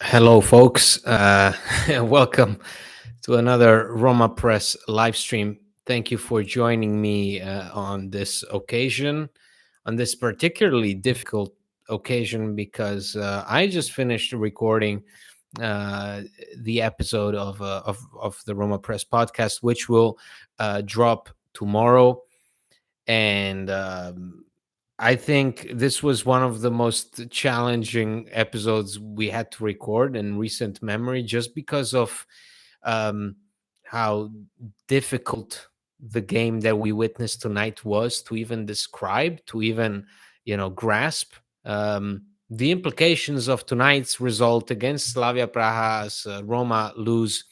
Hello, folks. Welcome to another Roma Press live stream. Thank you for joining me on this occasion, on this particularly difficult occasion, because I just finished recording uh, the episode of the Roma Press podcast, which will drop tomorrow. And I think this was one of the most challenging episodes we had to record in recent memory, just because of um, how difficult the game that we witnessed tonight was to even describe, to even grasp. The implications of tonight's result against Slavia Praha, as Roma lose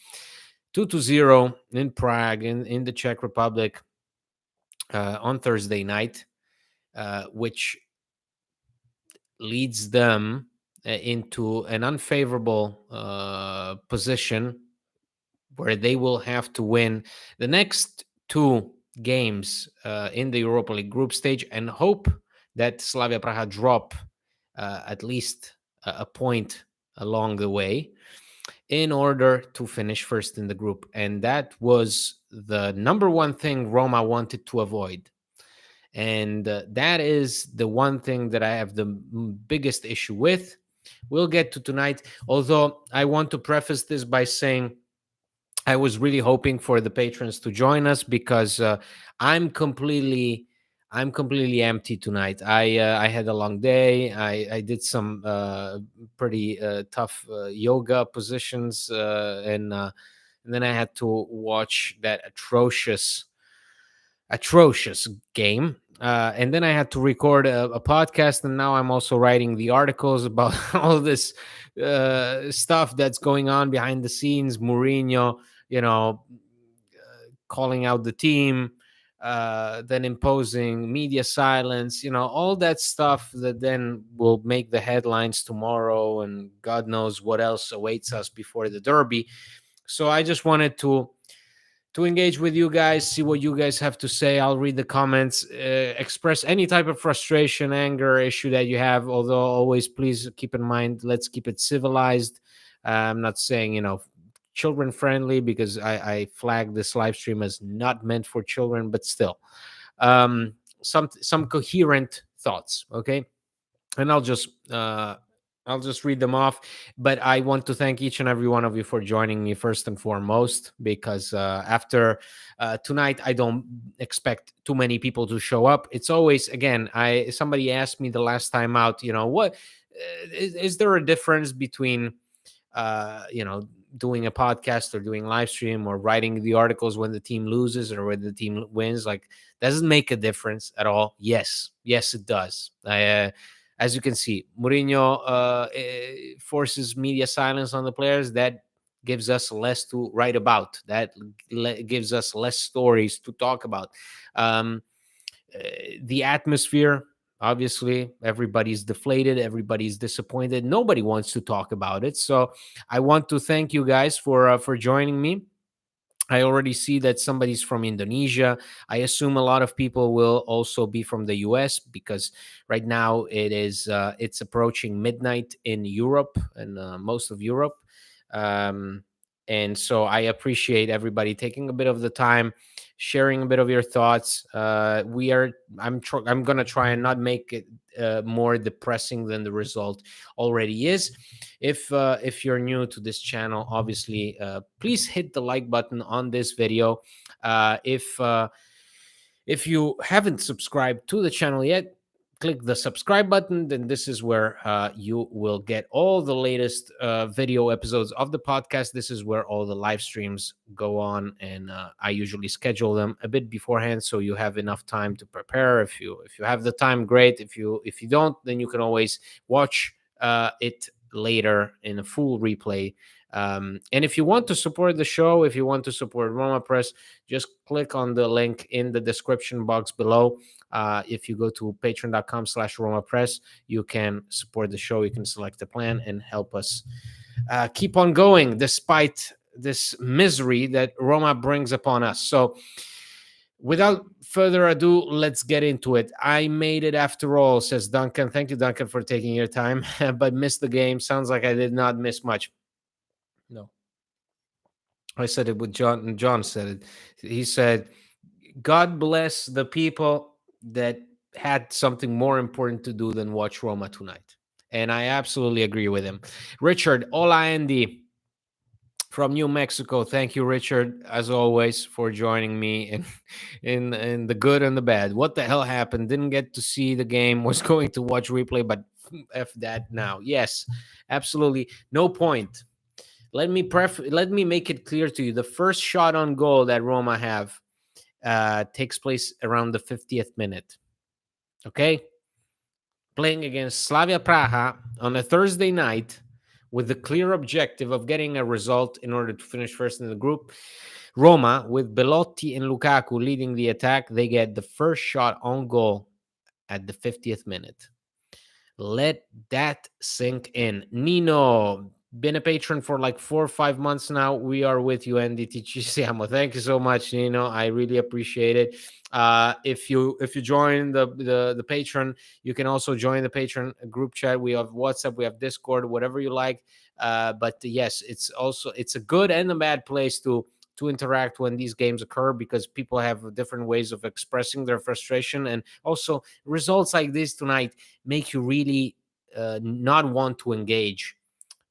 2-0 in Prague, in the Czech Republic, on Thursday night, which leads them into an unfavorable position where they will have to win the next two games in the Europa League group stage and hope that Slavia Praha drop at least a point along the way in order to finish first in the group. And that was the number one thing Roma wanted to avoid. And that is the one thing that I have the biggest issue with. We'll get to tonight, although I want to preface this by saying I was really hoping for the patrons to join us, because I'm completely I'm completely empty tonight. I had a long day. I did some pretty tough yoga positions, and then I had to watch that atrocious game. And then I had to record a podcast, and now I'm also writing the articles about all this stuff that's going on behind the scenes. Mourinho, calling out the team, then imposing media silence, all that stuff that then will make the headlines tomorrow, and God knows what else awaits us before the derby. So I just wanted to engage with you guys, see what you guys have to say. I'll read the comments, express any type of frustration, anger, issue that you have. Although always, please keep in mind, let's keep it civilized. I'm not saying, children friendly, because I flagged this live stream as not meant for children, but still, some coherent thoughts. Okay. And I'll just read them off. But I want to thank each and every one of you for joining me first and foremost, because after tonight, I don't expect too many people to show up. It's always, again, somebody asked me the last time out, what is there a difference between doing a podcast or doing live stream or writing the articles when the team loses or when the team wins? Like, doesn't make a difference at all. Yes, it does. As you can see, Mourinho forces media silence on the players. That gives us less to write about. That gives us less stories to talk about. Um, the atmosphere, obviously, everybody's deflated, everybody's disappointed. Nobody wants to talk about it. So I want to thank you guys for joining me. I already see that somebody's from Indonesia. I assume a lot of people will also be from the US, because right now it's approaching midnight in Europe and most of Europe. Um, and so I appreciate everybody taking a bit of the time, sharing a bit of your thoughts. I'm gonna try and not make it more depressing than the result already is. If you're new to this channel, obviously, please hit the like button on this video. If you haven't subscribed to the channel yet, click the subscribe button. Then this is where you will get all the latest video episodes of the podcast. This is where all the live streams go on, and I usually schedule them a bit beforehand, so you have enough time to prepare. If you have the time, great. If you don't, then you can always watch it later in a full replay. And if you want to support the show, if you want to support Roma Press, just click on the link in the description box below. If you go to patreon.com/Roma Press, you can support the show. You can select the plan and help us keep on going despite this misery that Roma brings upon us. So without further ado, let's get into it. I made it after all, says Duncan. Thank you, Duncan, for taking your time, but missed the game. Sounds like I did not miss much. No, I said it with John, and John said it. He said, God bless the people that had something more important to do than watch Roma tonight. And I absolutely agree with him. Richard, hola Andy from New Mexico. Thank you, Richard, as always, for joining me in the good and the bad. What the hell happened? Didn't get to see the game. Was going to watch replay, but f that now. Yes, absolutely, no point. Let me make it clear to you. The first shot on goal that Roma have takes place around the 50th minute. Okay, playing against Slavia Praha on a Thursday night with the clear objective of getting a result in order to finish first in the group. Roma, with Belotti and Lukaku leading the attack, they get the first shot on goal at the 50th minute. Let that sink in. Nino, been a patron for like 4 or 5 months now. We are with you, Andy. Ci siamo. Thank you so much, Nino. I really appreciate it. If you join the patron, you can also join the patron group chat. We have WhatsApp, we have Discord, whatever you like. But yes, it's a good and a bad place to interact when these games occur, because people have different ways of expressing their frustration, and also results like this tonight make you really not want to engage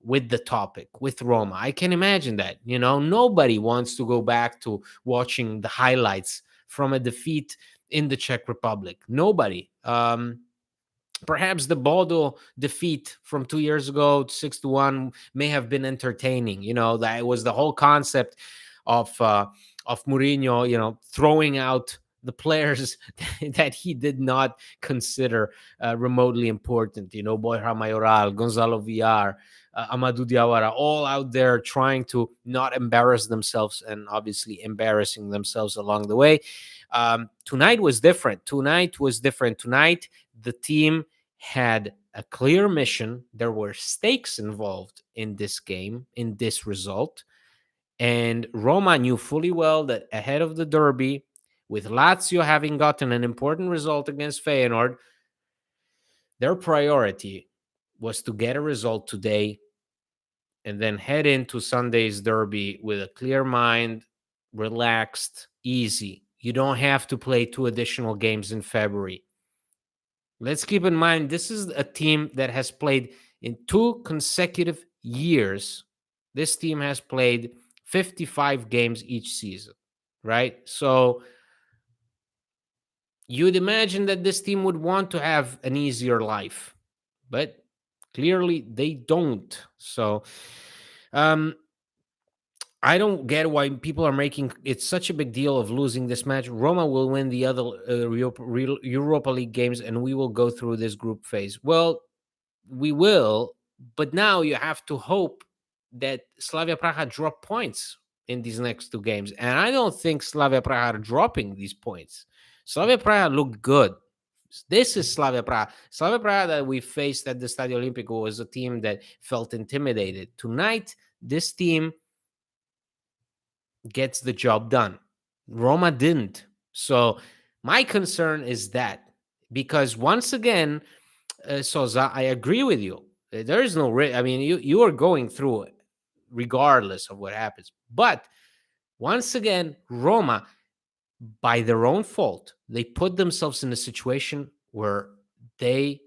with the topic, with Roma. I can imagine that. Nobody wants to go back to watching the highlights from a defeat in the Czech Republic. Nobody. Perhaps the Bodo defeat from 2 years ago, 6-1, may have been entertaining. That was the whole concept of Mourinho, throwing out the players that he did not consider remotely important. Borja Mayoral, Gonzalo Villar, Amadou Diawara, all out there trying to not embarrass themselves, and obviously embarrassing themselves along the way. Tonight was different. Tonight, the team had a clear mission. There were stakes involved in this game, in this result. And Roma knew fully well that ahead of the derby, with Lazio having gotten an important result against Feyenoord, their priority was to get a result today and then head into Sunday's derby with a clear mind, relaxed, easy. You don't have to play 2 additional games in February. Let's keep in mind, this is a team that has played in 2 consecutive years. This team has played 55 games each season, right? So you'd imagine that this team would want to have an easier life, but clearly they don't. So I don't get why people are making it such a big deal of losing this match. Roma will win the other Europa League games, and we will go through this group phase. Well, we will, but now you have to hope that Slavia Praha drop points in these next 2 games. And I don't think Slavia Praha are dropping these points. Slavia Praha looked good. This is Slavia Praha. Slavia Praha that we faced at the Stadio Olimpico was a team that felt intimidated. Tonight, this team gets the job done. Roma didn't. So my concern is that, because once again, Sosa, I agree with you. There is no I mean, you are going through it regardless of what happens. But once again, Roma, by their own fault, they put themselves in a situation where they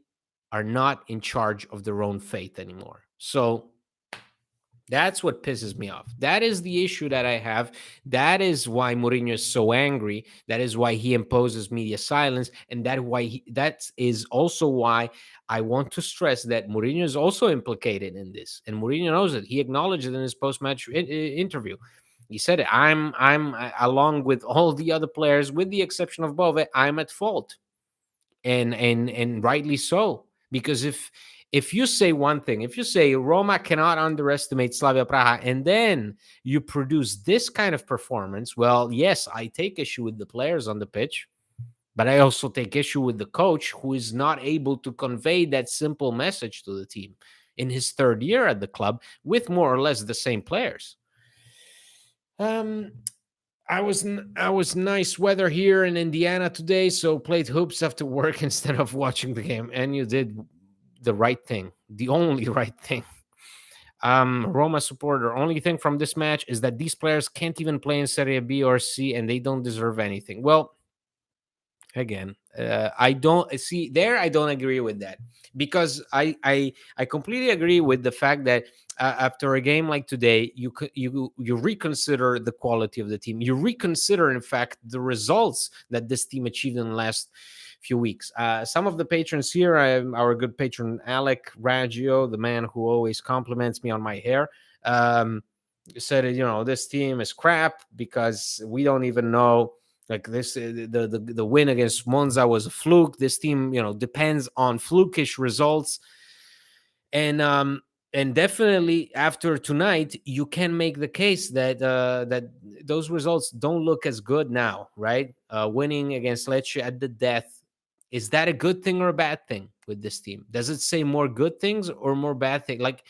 are not in charge of their own fate anymore. So that's what pisses me off. That is the issue that I have. That is why Mourinho is so angry. That is why he imposes media silence. And that is also why I want to stress that Mourinho is also implicated in this. And Mourinho knows it. He acknowledged it in his post-match interview. He said, I'm along with all the other players, with the exception of Bove, I'm at fault. And rightly so. Because if you say one thing, if you say Roma cannot underestimate Slavia Praha, and then you produce this kind of performance, well, yes, I take issue with the players on the pitch, but I also take issue with the coach, who is not able to convey that simple message to the team in his 3rd year at the club with more or less the same players. I was nice weather here in Indiana today, so played hoops after work instead of watching the game. And you did the right thing, the only right thing. Roma supporter. Only thing from this match is that these players can't even play in Serie B or C, and they don't deserve anything. Well, again, I don't see there. I don't agree with that because I completely agree with the fact that after a game like today, you reconsider the quality of the team. You reconsider, in fact, the results that this team achieved in the last few weeks. Some of the patrons here, our good patron Alec Raggio, the man who always compliments me on my hair. Said, this team is crap because we don't even know, like, this the win against Monza was a fluke. This team, depends on flukish results. And definitely after tonight, you can make the case that those results don't look as good now, right? Winning against Lecce at the death, is that a good thing or a bad thing with this team? Does it say more good things or more bad things? Like,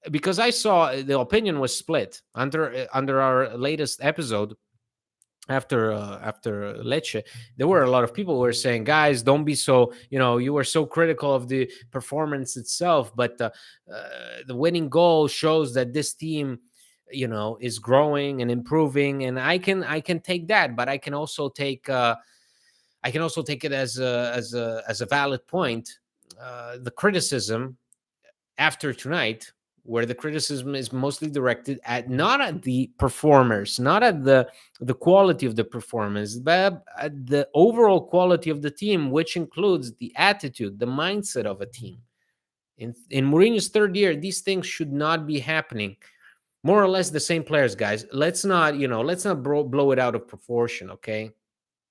because I saw the opinion was split under our latest episode after Lecce. There were a lot of people who were saying, guys, don't be so, you were so critical of the performance itself, but the winning goal shows that this team, is growing and improving. And I can take that, but I can also take it as a valid point. The criticism after tonight, where the criticism is mostly directed at, not at the performers, not at the quality of the performance, but at the overall quality of the team, which includes the attitude, the mindset of a team. In Mourinho's third year, these things should not be happening. More or less the same players, guys. Let's not blow it out of proportion, okay?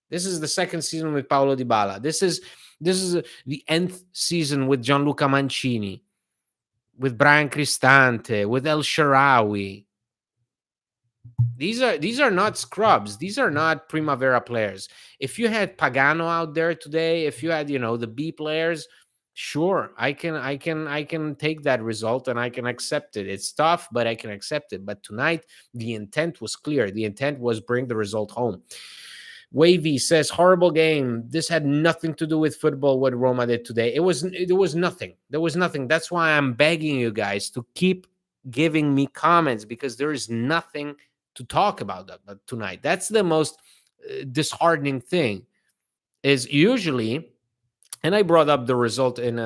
This is the second season with Paulo Dybala. This is the nth season with Gianluca Mancini, with Brian Cristante, with El Sharawi. These are not scrubs. These are not Primavera players. If you had Pagano out there today, if you had, the B players, sure, I can take that result and I can accept it. It's tough, but I can accept it. But tonight, the intent was clear. The intent was bring the result home. Wavy says, horrible game. This had nothing to do with football, what Roma did today. There was nothing. There was nothing. That's why I'm begging you guys to keep giving me comments, because there is nothing to talk about tonight. That's the most disheartening thing, is usually, and I brought up the result in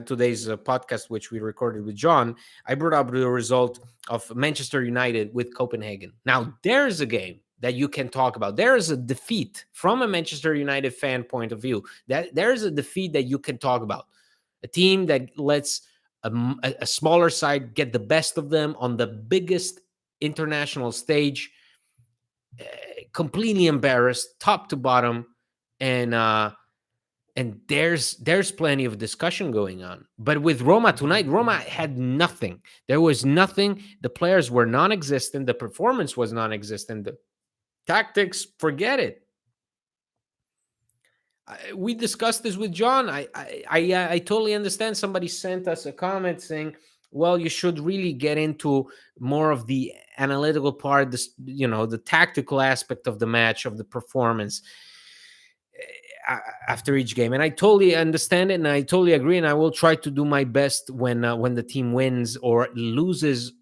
today's podcast, which we recorded with John. I brought up the result of Manchester United with Copenhagen. Now, there's a game that you can talk about. There is a defeat from a Manchester United fan point of view. That there is a defeat that you can talk about. A team that lets a smaller side get the best of them on the biggest international stage, completely embarrassed, top to bottom, and there's plenty of discussion going on. But with Roma tonight, Roma had nothing. There was nothing. The players were non-existent. The performance was non-existent. The tactics, forget it. We discussed this with John. I totally understand. Somebody sent us a comment saying, well, you should really get into more of the analytical part, the tactical aspect of the match, of the performance after each game. And I totally understand it, and I totally agree, and I will try to do my best when the team wins or loses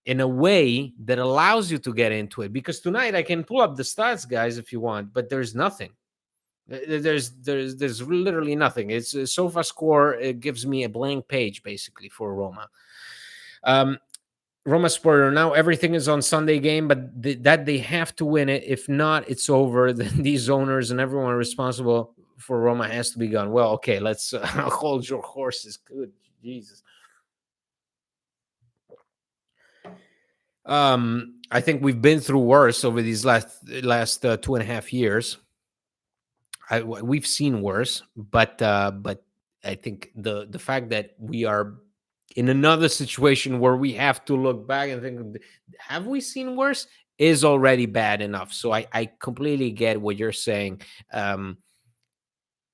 in a way that allows you to get into it. Because tonight I can pull up the stats, guys, if you want, but there's nothing. There's literally nothing. It's a sofa score. It gives me a blank page basically for Roma. Roma supporter, now everything is on Sunday game, but that they have to win it. If not, it's over. Then these owners and everyone responsible for Roma has to be gone. Well, okay, let's hold your horses. Good Jesus. I think we've been through worse over these last 2.5 years. We've seen worse, but I think the fact that we are in another situation where we have to look back and think, have we seen worse, is already bad enough. So I completely get what you're saying.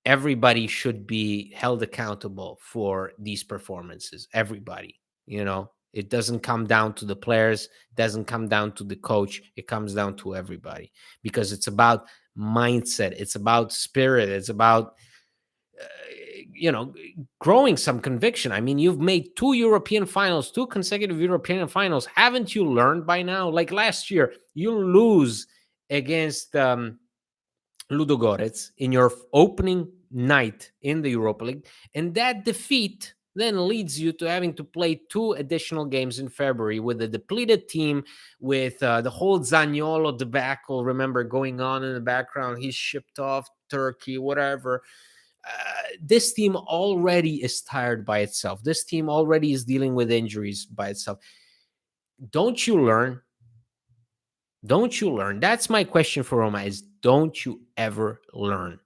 Everybody should be held accountable for these performances. Everybody, It doesn't come down to the players, doesn't come down to the coach. It comes down to everybody, because it's about mindset, it's about spirit, it's about uh, you know, growing some conviction. I mean, you've made two European finals, two consecutive European finals. Haven't you learned by now? Like last year, you lose against Ludogorets in your opening night in the Europa League, and that defeat then leads you to having to play two additional games in February with a depleted team, with the whole Zaniolo debacle, remember, going on in the background. He's shipped off Turkey, whatever. This team already is tired by itself. This team already is dealing with injuries by itself. Don't you learn? Don't you learn? That's my question for Roma, is don't you ever learn?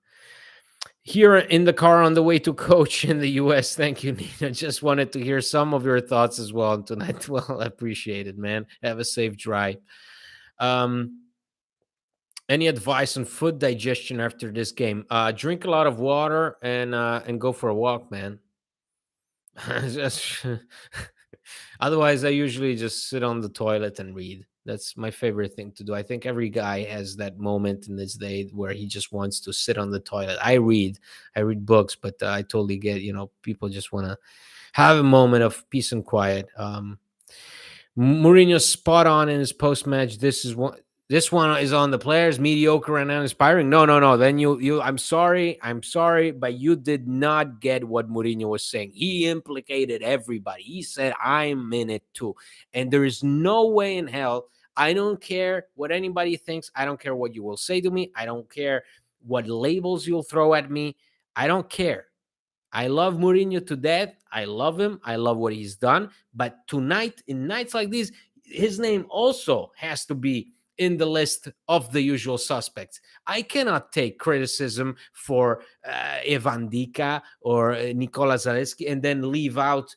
Here in the car on the way to coach in the US. Thank you, Nina. Just wanted to hear some of your thoughts as well tonight. Well, appreciate it, man. Have a safe drive. Um, any advice on food digestion after this game? Drink a lot of water and go for a walk, man. Just otherwise, I usually just sit on the toilet and read. That's my favorite thing to do. I think every guy has that moment in this day where he just wants to sit on the toilet. I read books, but I totally get, people just want to have a moment of peace and quiet. Mourinho spot on in his post match. This one is on the players, mediocre and uninspiring. No, no, no. Then I'm sorry, but you did not get what Mourinho was saying. He implicated everybody. He said, I'm in it too. And there is no way in hell. I don't care what anybody thinks. I don't care what you will say to me. I don't care what labels you'll throw at me. I don't care. I love Mourinho to death. I love him. I love what he's done. But tonight, in nights like these, his name also has to be in the list of the usual suspects. I cannot take criticism for Evan Dika or Nicola Zalewski and then leave out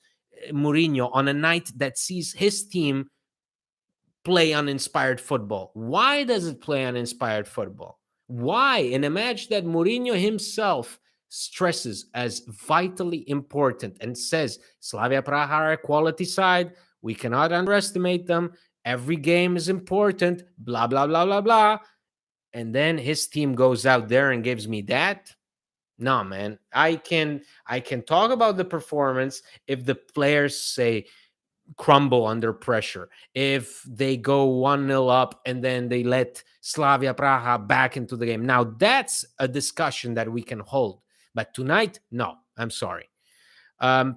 Mourinho on a night that sees his team play uninspired football. Why does it play uninspired football? Why? In a match that Mourinho himself stresses as vitally important and says Slavia Praha are a quality side. We cannot underestimate them. Every game is important, blah, blah, blah, blah, blah. And then his team goes out there and gives me that. No, man. I can talk about the performance if the players say crumble under pressure, if they go 1-0 up and then they let Slavia Praha back into the game. Now, that's a discussion that we can hold. But tonight, no, I'm sorry.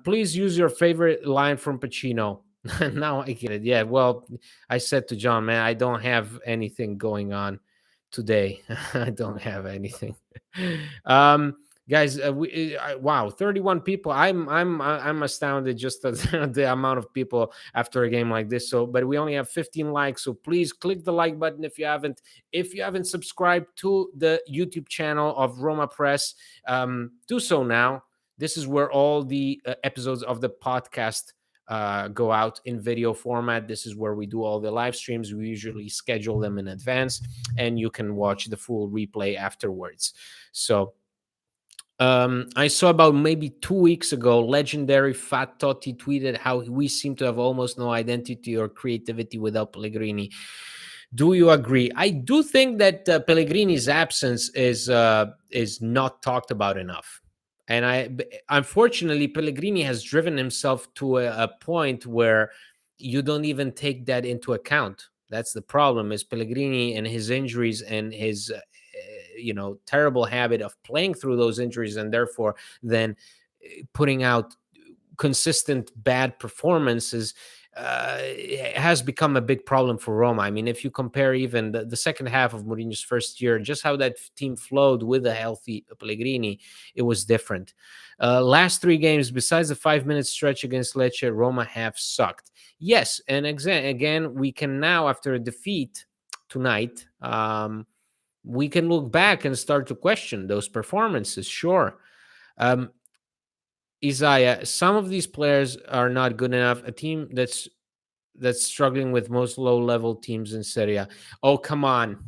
Please use your favorite line from Pacino. Now I get it. Yeah, well, I said to John, man, I don't have anything going on today. I don't have anything. um, Guys, wow, 31 people. I'm astounded just at the amount of people after a game like this. So, but we only have 15 likes. So please click the like button if you haven't. If you haven't subscribed to the YouTube channel of Roma Press, do so now. This is where all the episodes of the podcast go out in video format. This is where we do all the live streams. We usually schedule them in advance, and you can watch the full replay afterwards. So I saw about maybe 2 weeks ago, legendary Fat Totti tweeted how we seem to have almost no identity or creativity without Pellegrini. Do you agree? I do think that Pellegrini's absence is not talked about enough. And unfortunately, Pellegrini has driven himself to a point where you don't even take that into account. That's the problem, is Pellegrini and his injuries and his terrible habit of playing through those injuries, and therefore then putting out consistent bad performances has become a big problem for Roma. I mean, if you compare even the second half of Mourinho's first year, just how that team flowed with a healthy Pellegrini, it was different. Last three games, besides the 5-minute stretch against Lecce, Roma have sucked. Yes, and again, we can now, after a defeat tonight, we can look back and start to question those performances. Sure. Isaiah, some of these players are not good enough. A team that's struggling with most low-level teams in Serie A. Oh, come on.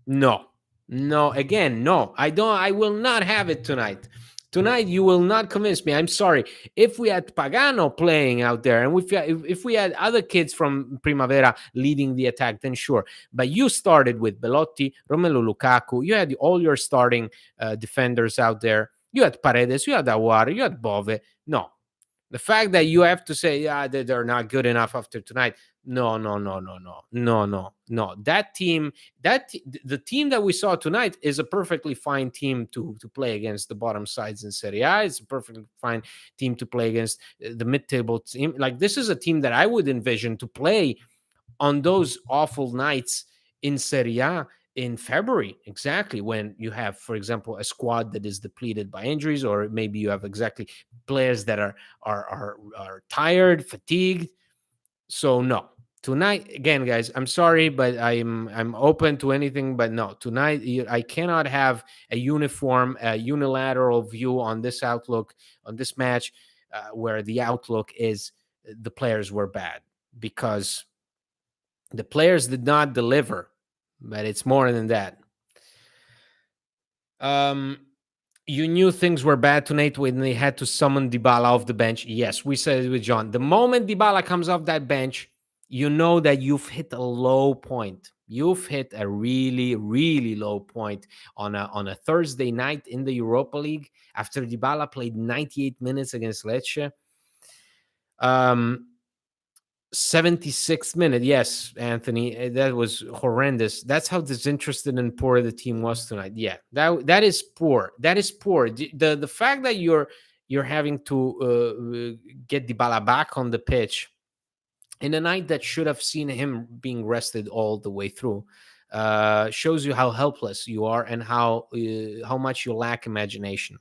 No. Again, no. I will not have it tonight. Tonight, you will not convince me. I'm sorry. If we had Pagano playing out there, and if we had other kids from Primavera leading the attack, then sure. But you started with Belotti, Romelu Lukaku. You had all your starting defenders out there. You had Paredes, you had Aouar, you had Bove. No, the fact that you have to say, yeah, they're not good enough after tonight. No, no, no, no, no, no, no, no. That team, the team that we saw tonight is a perfectly fine team to play against the bottom sides in Serie A. It's a perfectly fine team to play against the mid-table team. Like, this is a team that I would envision to play on those awful nights in Serie A in February, exactly when you have, for example, a squad that is depleted by injuries, or maybe you have exactly players that are tired, fatigued. So no, tonight again, guys. I'm sorry, but I'm open to anything. But no, tonight I cannot have a uniform, unilateral view on this outlook on this match, where the outlook is the players were bad, because the players did not deliver, but it's more than that. Um, you knew things were bad tonight when they had to summon Dybala off the bench. Yes, we said it with John. The moment Dybala comes off that bench, you know that you've hit a low point. You've hit a really, really low point on a Thursday night in the Europa League after Dybala played 98 minutes against Lecce. 76th minute. Yes, Anthony, that was horrendous. That's how disinterested and poor the team was tonight. Yeah, that is poor. That is poor. The fact that you're having to get Dybala back on the pitch in a night that should have seen him being rested all the way through shows you how helpless you are and how much you lack imagination.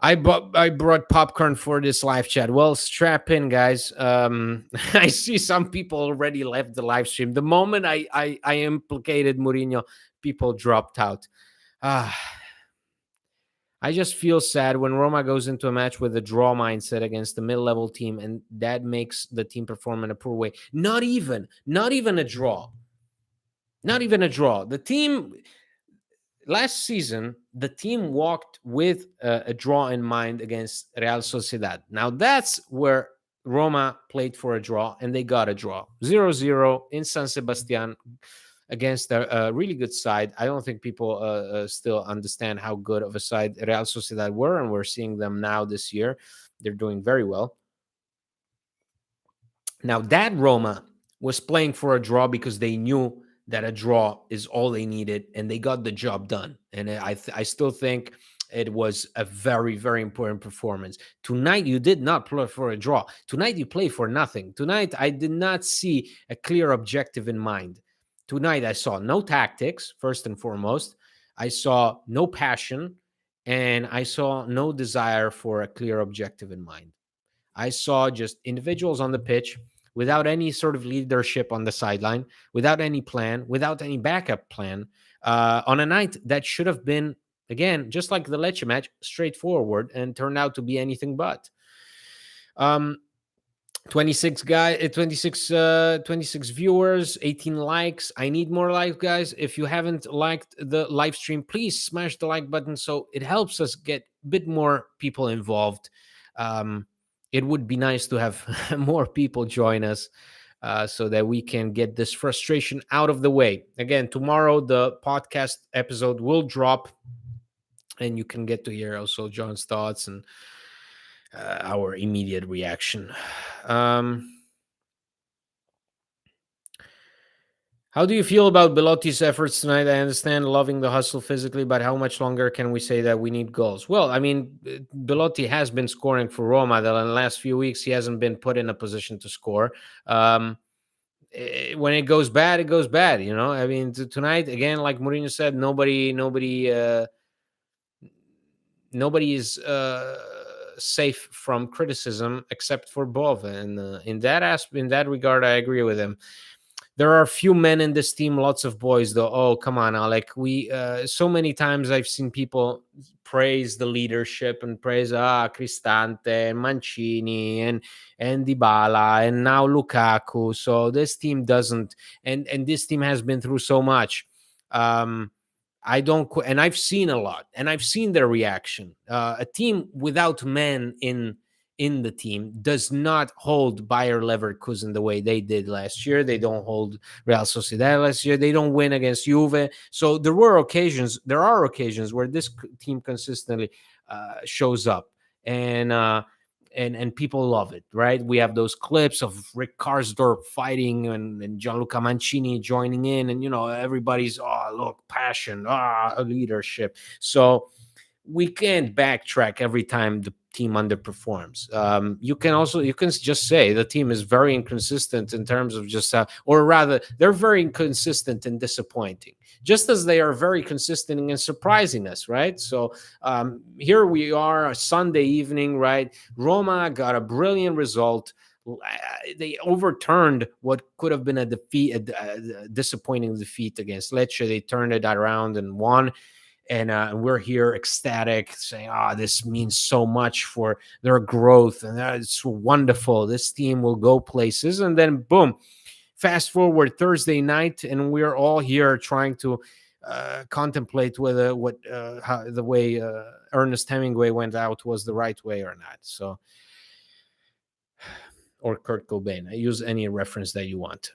I brought popcorn for this live chat. Well, strap in, guys. I see some people already left the live stream. The moment I implicated Mourinho, people dropped out. Ah, I just feel sad when Roma goes into a match with a draw mindset against a mid-level team, and that makes the team perform in a poor way. Not even a draw. Not even a draw. The team last season, the team walked with a draw in mind against Real Sociedad. Now that's where Roma played for a draw, and they got a draw. 0-0 in San Sebastian against a really good side. I don't think people still understand how good of a side Real Sociedad were, and we're seeing them now this year. They're doing very well. Now, that Roma was playing for a draw because they knew that a draw is all they needed, and they got the job done. And I still think it was a very, very important performance. Tonight, you did not play for a draw. Tonight, you play for nothing. Tonight, I did not see a clear objective in mind. Tonight, I saw no tactics, first and foremost. I saw no passion, and I saw no desire for a clear objective in mind. I saw just individuals on the pitch without any sort of leadership on the sideline, without any plan, without any backup plan, on a night that should have been, again, just like the Lecce match, straightforward, and turned out to be anything but. 26 viewers, 18 likes. I need more likes, guys. If you haven't liked the live stream, please smash the like button so it helps us get a bit more people involved. It would be nice to have more people join us so that we can get this frustration out of the way. Again, tomorrow the podcast episode will drop, and you can get to hear also John's thoughts and our immediate reaction. How do you feel about Belotti's efforts tonight? I understand loving the hustle physically, but how much longer can we say that we need goals? Well, I mean, Belotti has been scoring for Roma. That in the last few weeks, he hasn't been put in a position to score. When it goes bad, it goes bad. You know, I mean, tonight again, like Mourinho said, nobody is safe from criticism except for Bove, and in that regard, I agree with him. There are a few men in this team, lots of boys, though. Oh, come on, Alec. We so many times I've seen people praise the leadership and praise Cristante and Mancini and Dybala and now Lukaku. So this team doesn't, and this team has been through so much. I don't, and I've seen a lot, and I've seen their reaction. A team without men in the team does not hold Bayer Leverkusen the way they did last year. They don't hold Real Sociedad last year. They don't win against Juve. So there are occasions where this team consistently shows up, and and people love it, right? We have those clips of Rick Karsdorp fighting, and Gianluca Mancini joining in, and everybody's, oh, look, passion, leadership. So we can't backtrack every time the team underperforms. You can just say the team is very inconsistent in terms of just, or rather, they're very inconsistent and disappointing, just as they are very consistent in surprising us, right? So here we are, a Sunday evening, right? Roma got a brilliant result. They overturned what could have been a defeat, a disappointing defeat against Lecce. They turned it around and won. And we're here ecstatic, saying, this means so much for their growth, and it's wonderful. This team will go places. And then, boom, fast forward Thursday night, and we're all here trying to contemplate whether how the way Ernest Hemingway went out was the right way or not. So, or Kurt Cobain. I use any reference that you want.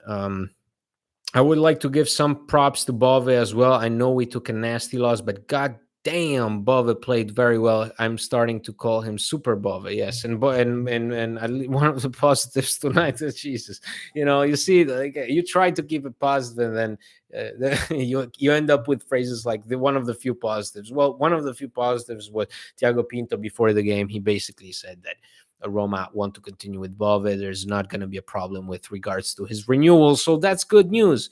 I would like to give some props to Bove as well. I know we took a nasty loss, but god damn, Bove played very well. I'm starting to call him Super Bove. Yes, and one of the positives tonight is Jesus. You see, like, you try to keep it positive, and then you end up with phrases like one of the few positives. Well, one of the few positives was Thiago Pinto before the game. He basically said that Roma want to continue with Bove. There's not going to be a problem with regards to his renewal. So that's good news.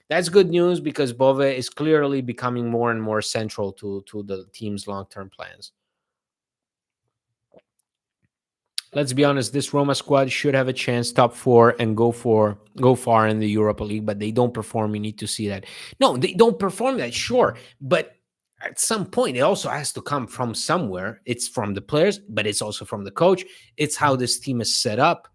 That's good news because Bove is clearly becoming more and more central to the team's long-term plans. Let's be honest, this Roma squad should have a chance top four and go far in the Europa League, but they don't perform. You need to see that. No, they don't perform that, sure. But at some point, it also has to come from somewhere. It's from the players, but it's also from the coach. It's how this team is set up.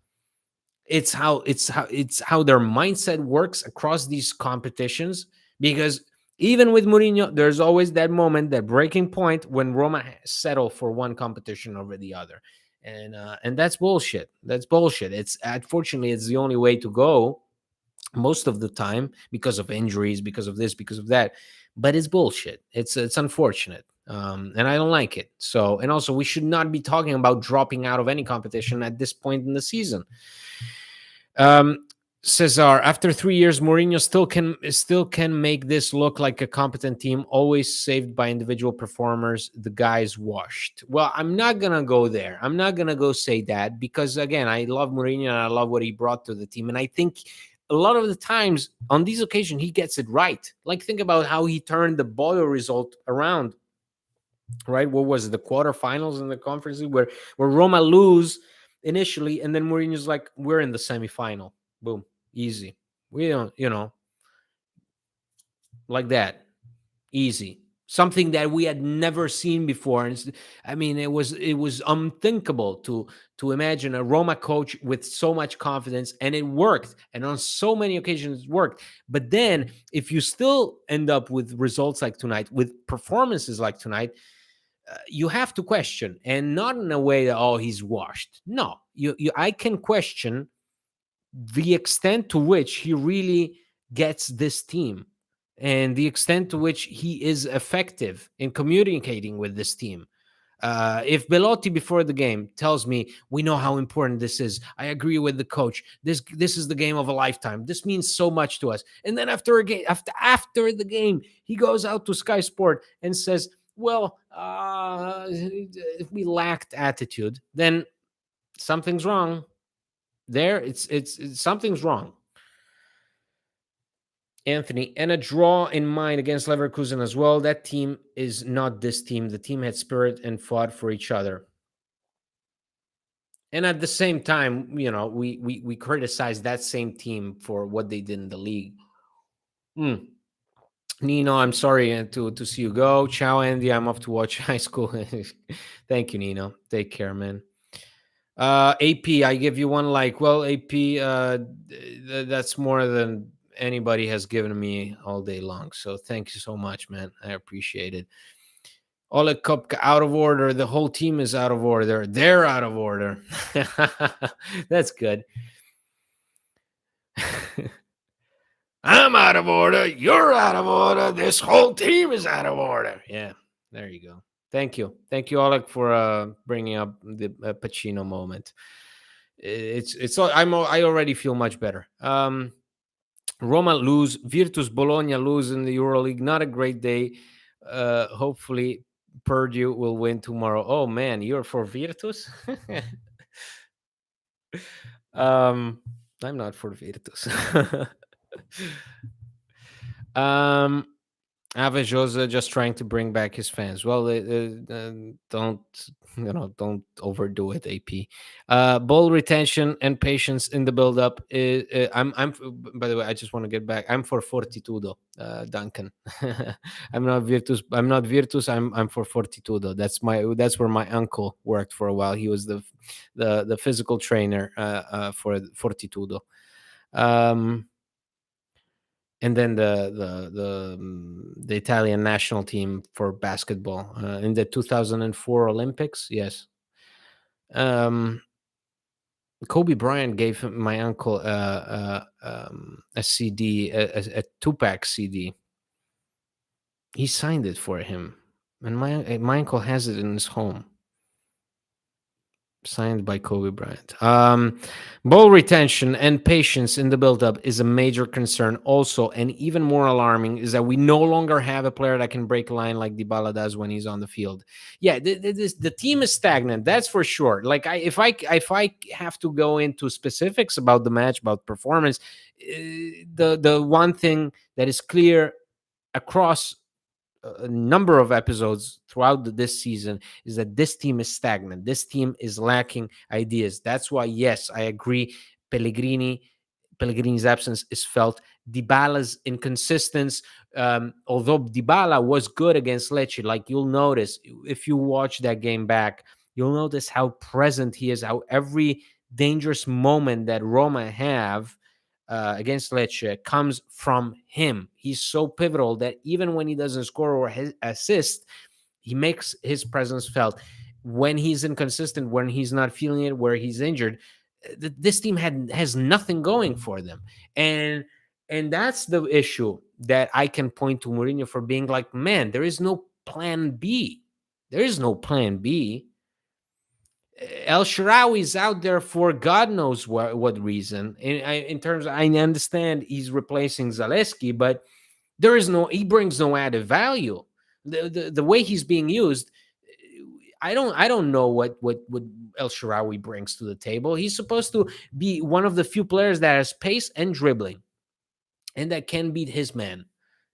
It's how their mindset works across these competitions. Because even with Mourinho, there's always that moment, that breaking point when Roma settle for one competition over the other, and that's bullshit. That's bullshit. It's unfortunately it's the only way to go most of the time because of injuries, because of this, because of that. But it's bullshit. It's unfortunate, and I don't like it. So, and also we should not be talking about dropping out of any competition at this point in the season. Cesar, after 3 years, Mourinho still can make this look like a competent team, always saved by individual performers. The guy's washed. Well, I'm not gonna go there. I'm not gonna go say that because again, I love Mourinho and I love what he brought to the team, and I think a lot of the times on these occasions he gets it right. Like think about how he turned the Bodo result around. Right? What was it, the quarterfinals in the conference league where Roma lose initially, and then Mourinho's like, we're in the semifinal. Boom, easy. We don't, like that, easy. Something that we had never seen before. And I mean, it was unthinkable to imagine a Roma coach with so much confidence, and it worked. And on so many occasions, it worked. But then, if you still end up with results like tonight, with performances like tonight, you have to question, and not in a way that he's washed. No, I can question the extent to which he really gets this team, and the extent to which he is effective in communicating with this team. If Belotti before the game tells me, we know how important this is, I agree with the coach, this is the game of a lifetime, this means so much to us, and then after the game he goes out to Sky Sport and says, well, if we lacked attitude, then something's wrong there. It's something's wrong. Anthony, and a draw in mind against Leverkusen as well. That team is not this team. The team had spirit and fought for each other. And at the same time, we criticize that same team for what they did in the league. Nino, I'm sorry to see you go. Ciao, Andy. I'm off to watch high school. Thank you, Nino. Take care, man. AP, I give you one like. Well, AP, that's more than anybody has given me all day long. So thank you so much, man. I appreciate it. Oleg Kopka out of order. The whole team is out of order. They're out of order. That's good. I'm out of order. You're out of order. This whole team is out of order. Yeah, there you go. Thank you. Thank you, Oleg, for bringing up the Pacino moment. I already feel much better. Roma lose, Virtus Bologna lose in the EuroLeague. Not a great day. Hopefully, Purdue will win tomorrow. Oh man, you're for Virtus? um, I'm not for Virtus. um, Ave Jose just trying to bring back his fans. Well, don't don't overdo it. AP, ball retention and patience in the build up. By the way, I just want to get back. I'm for Fortitudo, Duncan. I'm not Virtus. I'm for Fortitudo. That's where my uncle worked for a while. He was the physical trainer for Fortitudo. And then the Italian national team for basketball in the 2004 Olympics. Yes, Kobe Bryant gave my uncle a CD, a two-pack CD. He signed it for him, and my uncle has it in his home. Signed by Kobe Bryant. Ball retention and patience in the build-up is a major concern. Also, and even more alarming, is that we no longer have a player that can break a line like Dybala does when he's on the field. Yeah, the team is stagnant. That's for sure. Like if I have to go into specifics about the match, about performance, the one thing that is clear across a number of episodes throughout this season is that this team is stagnant. This team is lacking ideas. That's why, yes, I agree. Pellegrini's absence is felt. Dybala's inconsistence, although Dybala was good against Lecce, like you'll notice if you watch that game back, you'll notice how present he is, how every dangerous moment that Roma have against Lecce comes from him. He's so pivotal that even when he doesn't score or assist, he makes his presence felt. When he's inconsistent, when he's not feeling it, where he's injured, this team has nothing going for them, and that's the issue that I can point to Mourinho for being like, man, there is no plan B. There is no plan B. El Shaarawy is out there for God knows what reason. In terms, I understand he's replacing Zaleski, but he brings no added value. The way he's being used, I don't know what El Shaarawy brings to the table. He's supposed to be one of the few players that has pace and dribbling, and that can beat his man,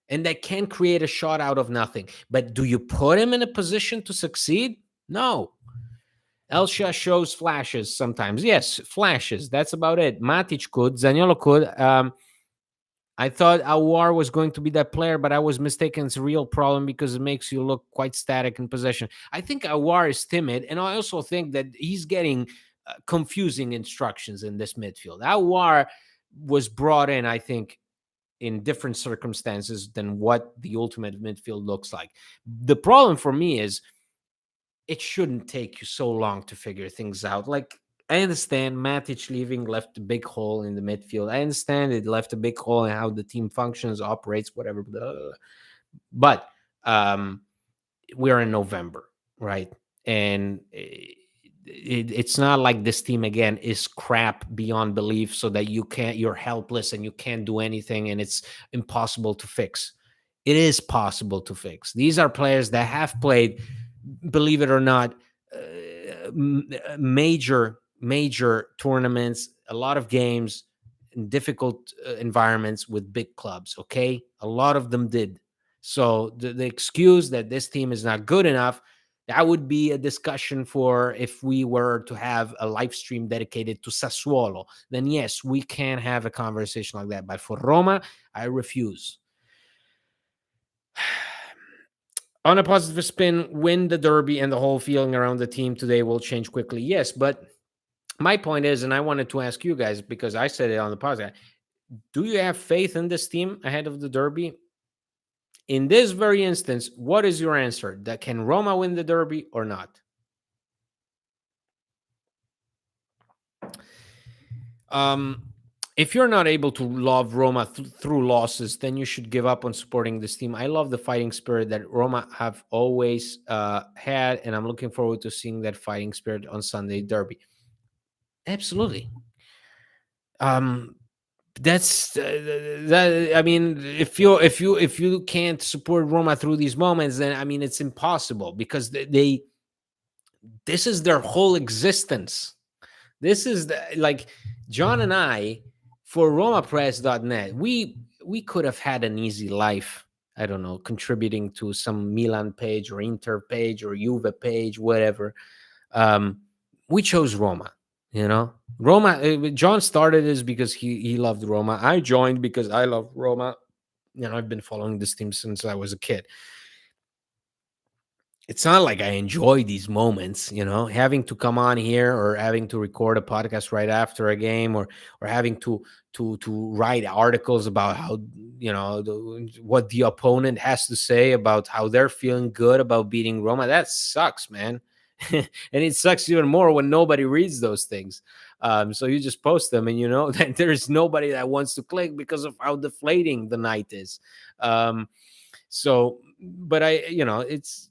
and that can create a shot out of nothing. But do you put him in a position to succeed? No. Elsha shows flashes sometimes. Yes, flashes. That's about it. Matic could. Zaniolo could. I thought Aouar was going to be that player, but I was mistaken. It's a real problem because it makes you look quite static in possession. I think Aouar is timid, and I also think that he's getting confusing instructions in this midfield. Aouar was brought in, I think, in different circumstances than what the ultimate midfield looks like. The problem for me is it shouldn't take you so long to figure things out. Like, I understand Matic leaving left a big hole in the midfield. I understand it left a big hole in how the team functions, operates, whatever. Blah, blah, blah. But we're in November, right? And it's not like this team again is crap beyond belief, so that you're helpless and you can't do anything, and it's impossible to fix. It is possible to fix. These are players that have played, believe it or not, major tournaments, a lot of games in difficult environments with big clubs. Okay, a lot of them did. So the excuse that this team is not good enough, that would be a discussion for if we were to have a live stream dedicated to Sassuolo. Then yes, we can have a conversation like that. But for Roma, I refuse. On a positive spin, win the derby, and the whole feeling around the team today will change quickly. Yes, but my point is, and I wanted to ask you guys, because I said it on the podcast, Do you have faith in this team ahead of the derby? In this very instance, what is your answer? That can Roma win the derby or not? Um, if you're not able to love Roma through losses, then you should give up on supporting this team. I love the fighting spirit that Roma have always had, and I'm looking forward to seeing that fighting spirit on Sunday derby. Absolutely. Um, that's that. I mean, if you can't support Roma through these moments, then I mean it's impossible because they this is their whole existence. This is like John and I for RomaPress.net. We could have had an easy life. I don't know, contributing to some Milan page or Inter page or Juve page, whatever. Um, we chose Roma. You know, Roma. John started this because he loved Roma. I joined because I love Roma. You know, I've been following this team since I was a kid. It's not like I enjoy these moments, you know, having to come on here or having to record a podcast right after a game, or having to write articles about how, you know, what the opponent has to say about how they're feeling good about beating Roma. That sucks, man. And it sucks even more when nobody reads those things. So you just post them, and you know that there's nobody that wants to click because of how deflating the night is. But it's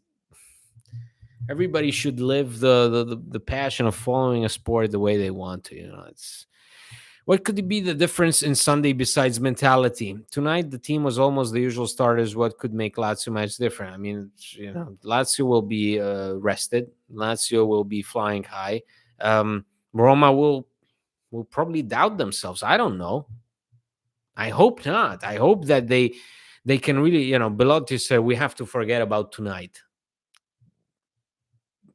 everybody should live the passion of following a sport the way they want to. You know, it's what could be the difference in Sunday besides mentality? Tonight, the team was almost the usual starters. What could make Lazio match different? I mean, you know, Lazio will be rested. Lazio will be flying high. Roma will probably doubt themselves. I don't know. I hope not. I hope that they can really, you know, Belotti said we have to forget about tonight.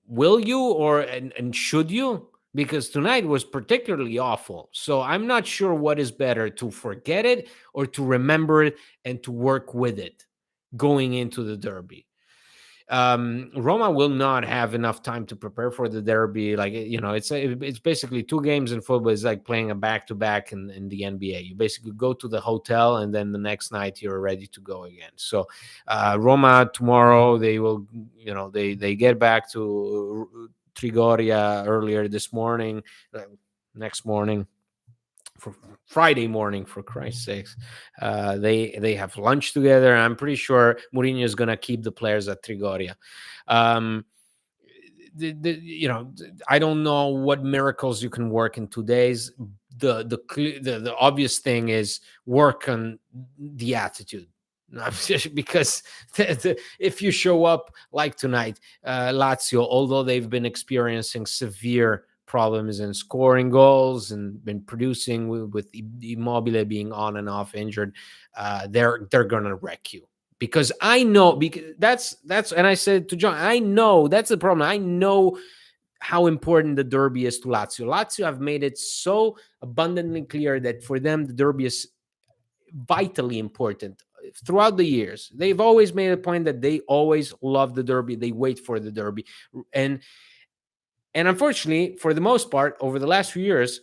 Will you, or and should you? Because tonight was particularly awful. So I'm not sure what is better, to forget it or to remember it and to work with it going into the derby. Roma will not have enough time to prepare for the derby. Like, you know, it's basically two games in football. It's like playing a back to back in the NBA. You basically go to the hotel and then the next night you're ready to go again. So Roma tomorrow, they will, you know, they get back to Trigoria earlier this morning, next morning, for Friday morning, for Christ's sakes. They have lunch together. I'm pretty sure Mourinho is gonna keep the players at Trigoria. Um, you know, I don't know what miracles you can work in 2 days. The obvious thing is work on the attitude. Because if you show up like tonight, Lazio, although they've been experiencing severe problems in scoring goals and been producing with Immobile being on and off injured, they're gonna wreck you. Because I know, because that's and I said to John, I know that's the problem. I know how important the derby is to Lazio. Lazio have made it so abundantly clear that for them the derby is vitally important throughout the years. They've always made a point that they always love the derby. They wait for the derby, and unfortunately, for the most part, over the last few years,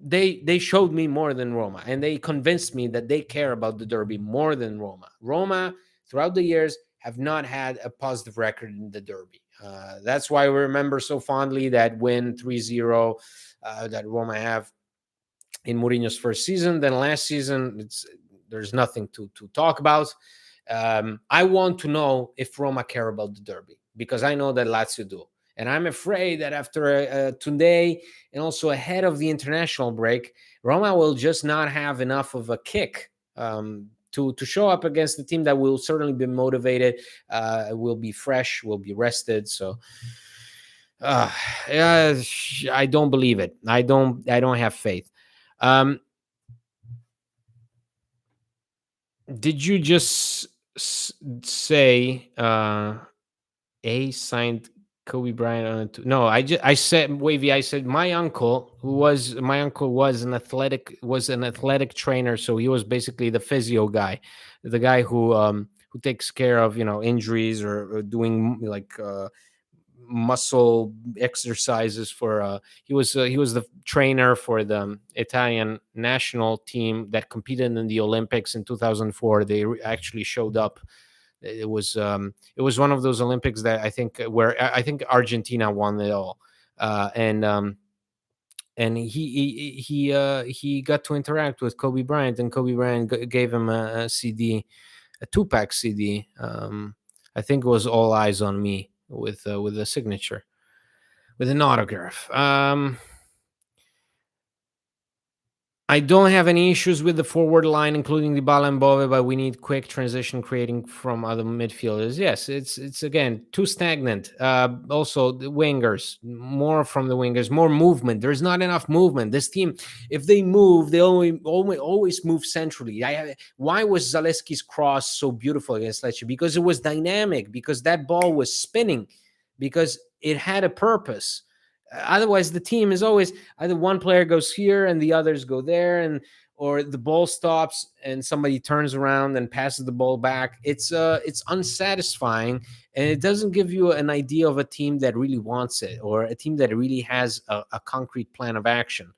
they showed me more than Roma, and they convinced me that they care about the derby more than Roma. Roma, throughout the years, have not had a positive record in the derby. That's why we remember so fondly that win 3-0 that Roma have in Mourinho's first season. Then last season, there's nothing to talk about. I want to know if Roma care about the derby, because I know that Lazio do. And I'm afraid that after today, and also ahead of the international break, Roma will just not have enough of a kick to show up against the team that will certainly be motivated, will be fresh, will be rested. So yeah, I don't believe it. I don't have faith. Um, did you just say A signed Kobe Bryant on it? No, I said, Wavy. I said my uncle, was an athletic trainer, so he was basically the physio guy, the guy who takes care of, you know, injuries, or doing like muscle exercises for he was the trainer for the Italian national team that competed in the Olympics in 2004. They actually showed up. It was one of those Olympics that I think where I think Argentina won it all. And he got to interact with Kobe Bryant, and Kobe Bryant gave him a CD, a 2-pack CD. I think it was All Eyes on Me with a signature, with an autograph. I don't have any issues with the forward line, including Dybala and Bove, but we need quick transition creating from other midfielders. Yes, it's again too stagnant. Also, the wingers, more from the wingers, more movement. There's not enough movement. This team, if they move, they always move centrally. Why was Zaleski's cross so beautiful against Lecce? Because it was dynamic, because that ball was spinning, because it had a purpose. Otherwise, the team is always either one player goes here and the others go there, and or the ball stops and somebody turns around and passes the ball back. It's unsatisfying, and it doesn't give you an idea of a team that really wants it, or a team that really has a concrete plan of action.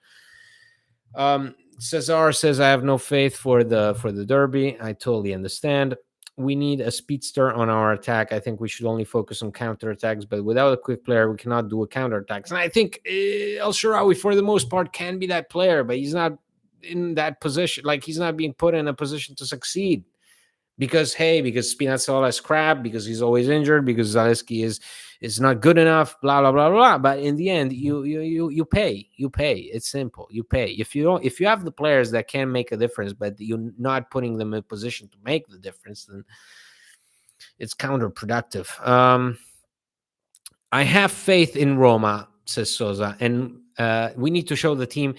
Cesar says, I have no faith for the derby. I totally understand. We need a speedster on our attack. I think we should only focus on counterattacks, but without a quick player, we cannot do a counterattacks. And I think El Shaarawy, for the most part, can be that player, but he's not in that position. Like, he's not being put in a position to succeed. Because Spinazzola is crap, because he's always injured, because Zaleski is not good enough, blah blah blah blah. But in the end, you pay. It's simple. You pay. If you have the players that can make a difference, but you're not putting them in a position to make the difference, then it's counterproductive. I have faith in Roma, says Sosa, and we need to show the team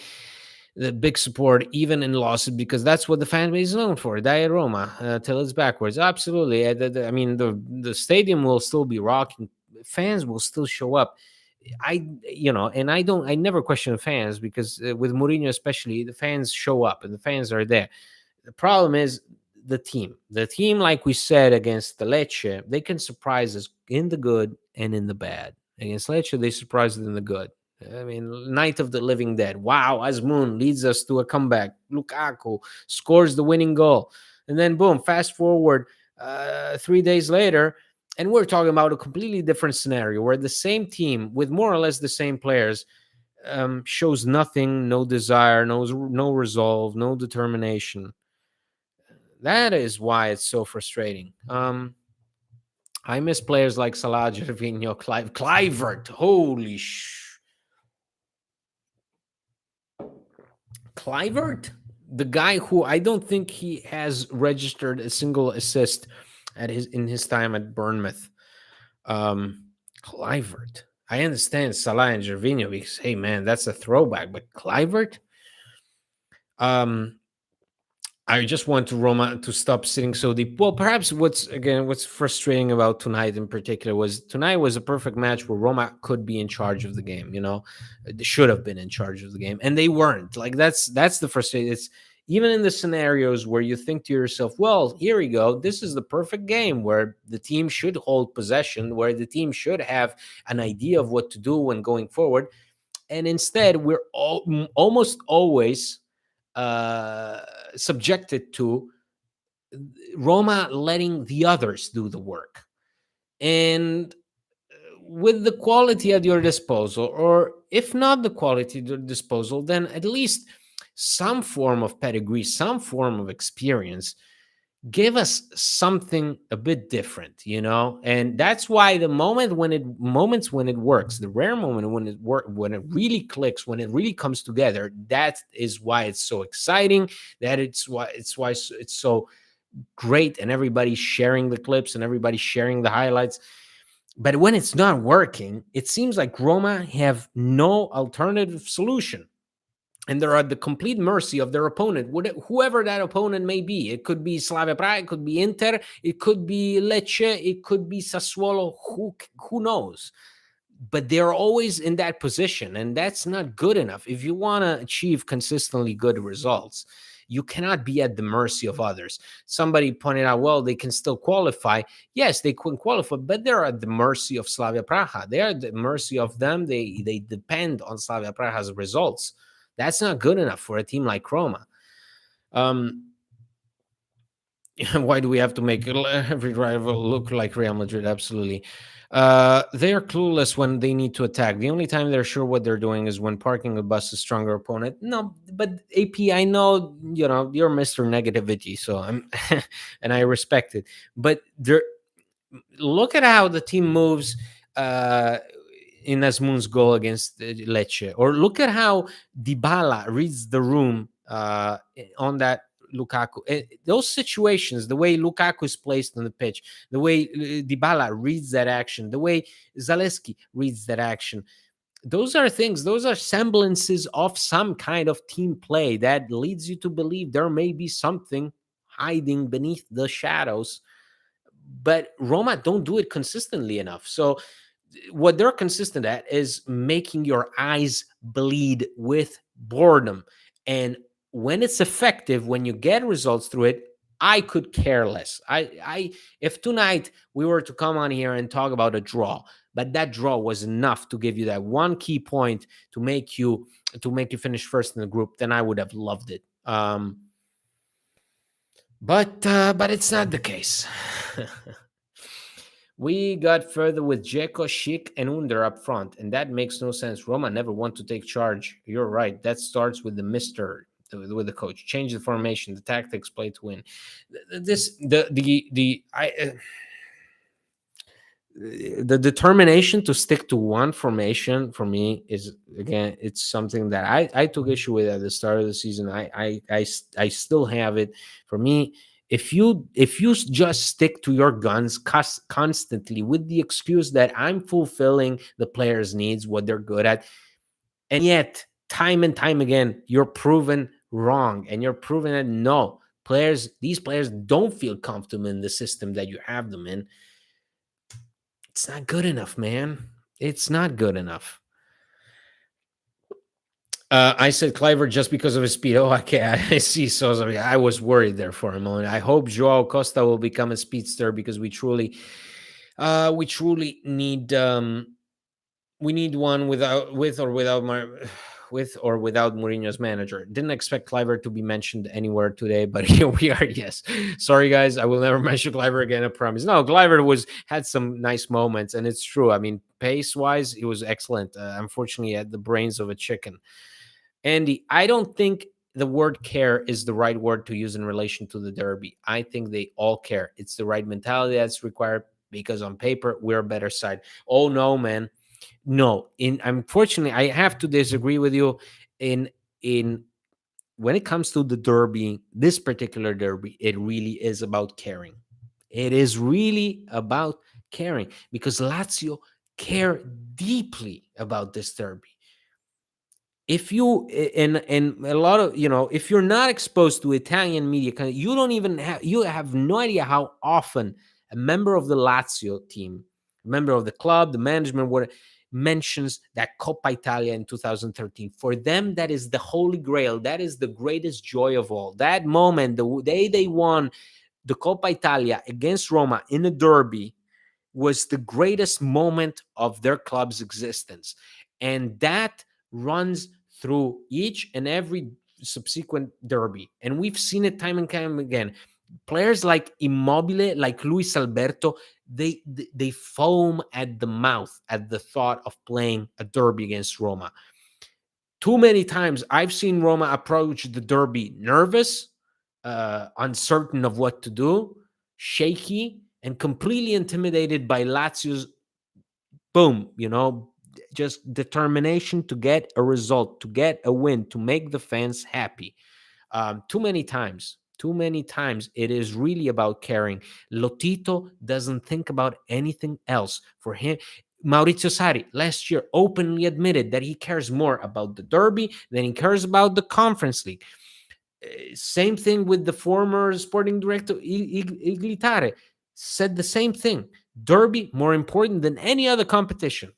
the big support even in losses, because that's what the fan base is known for. Die Roma till it's backwards. Absolutely. I mean, the stadium will still be rocking. Fans will still show up. And I never question fans, because with Mourinho especially, the fans show up and the fans are there. The problem is the team. The team, like we said against the Lecce, they can surprise us in the good and in the bad. Against Lecce, they surprised us in the good. I mean, Night of the Living Dead. Wow, Azmoun leads us to a comeback. Lukaku scores the winning goal. And then, boom, fast forward 3 days later, and we're talking about a completely different scenario where the same team with more or less the same players shows nothing, no desire, no resolve, no determination. That is why it's so frustrating. I miss players like Salah, Gervinho, Kluivert. Holy Kluivert, the guy who I don't think he has registered a single assist in his time at Bournemouth. Kluivert. I understand Salah and Gervinho because, hey man, that's a throwback, but Kluivert. I just want Roma to stop sitting so deep. Well, perhaps what's frustrating about tonight in particular was tonight was a perfect match where Roma could be in charge of the game. They should have been in charge of the game, and they weren't. Like that's the frustration. It's even in the scenarios where you think to yourself, well, here we go. This is the perfect game where the team should hold possession, where the team should have an idea of what to do when going forward. And instead, we're almost always subjected to Roma letting the others do the work. And with the quality at your disposal, or if not the quality at your disposal, then at least some form of pedigree, some form of experience, give us something a bit different, and that's why the moments when it works, the rare moment when it really clicks, when it really comes together, that is why it's so exciting, that it's why it's so great, and everybody's sharing the clips and everybody's sharing the highlights. But when it's not working, it seems like Roma have no alternative solution. And they're at the complete mercy of their opponent, whoever that opponent may be. It could be Slavia Praha, it could be Inter, it could be Lecce, it could be Sassuolo, who knows? But they're always in that position, and that's not good enough. If you want to achieve consistently good results, You cannot be at the mercy of others. Somebody pointed out, well, they can still qualify. Yes, they couldn't qualify, but they're at the mercy of Slavia Praha. They are at the mercy of them. They depend on Slavia Praha's results. That's not good enough for a team like Roma. Why do we have to make every rival look like Real Madrid? Absolutely. They are clueless when they need to attack. The only time they're sure what they're doing is when parking a bus a stronger opponent. No, but AP, I know you're Mr. Negativity, so I'm and I respect it. But there, look at how the team moves uh, in Asmun's goal against Lecce, or look at how Dybala reads the room on that Lukaku. Those situations, the way Lukaku is placed on the pitch, the way Dybala reads that action, the way Zaleski reads that action. Those are things, those are semblances of some kind of team play that leads you to believe there may be something hiding beneath the shadows. But Roma don't do it consistently enough. So what they're consistent at is making your eyes bleed with boredom. And when it's effective, when you get results through it, I could care less. I if tonight we were to come on here and talk about a draw, but that draw was enough to give you that one key point to make you finish first in the group, then I would have loved it. But it's not the case. We got further with Dzeko, Schick, and Under up front, and that makes no sense. Roma never want to take charge. You're right. That starts with the mister, with the coach. Change the formation, the tactics, play to win. This, the I. The determination to stick to one formation for me is, again, it's something that I took issue with at the start of the season. I still have it. For me, if you just stick to your guns constantly with the excuse that I'm fulfilling the players' needs, what they're good at, and yet time and time again you're proven wrong, and you're proven that no, these players don't feel comfortable in the system that you have them in. It's not good enough, man. It's not good enough. I said Cliver just because of his speed. Oh, okay. I see. So I was worried there for a moment. I hope Joao Costa will become a speedster, because we truly need one with or without Mourinho's manager. Didn't expect Cliver to be mentioned anywhere today, but here we are. Yes, sorry guys, I will never mention Cliver again. I promise. No, Cliver had some nice moments, and it's true. I mean, pace wise, it was excellent. Unfortunately, he had the brains of a chicken. Andy, I don't think the word care is the right word to use in relation to the derby. I think they all care. It's the right mentality that's required, because on paper we're a better side. Oh no, man. No, unfortunately, I have to disagree with you. In when it comes to the derby, this particular derby, it really is about caring. It is really about caring, because Lazio care deeply about this derby. If you and a lot of, if you're not exposed to Italian media, you don't even have no idea how often a member of the Lazio team, a member of the club, the management, what mentions that Coppa Italia in 2013. For them, that is the holy grail. That is the greatest joy of all. That moment, the day they won the Coppa Italia against Roma in a derby, was the greatest moment of their club's existence. And that runs through each and every subsequent derby. And we've seen it time and time again. Players like Immobile, like Luis Alberto, they foam at the mouth at the thought of playing a derby against Roma. Too many times I've seen Roma approach the derby nervous, uncertain of what to do, shaky, and completely intimidated by Lazio's boom, just determination to get a result, to get a win, to make the fans happy. Too many times, it is really about caring. Lotito doesn't think about anything else. For him, Maurizio Sarri last year openly admitted that he cares more about the derby than he cares about the Conference League. Same thing with the former sporting director Iglitare, said the same thing. Derby more important than any other competition.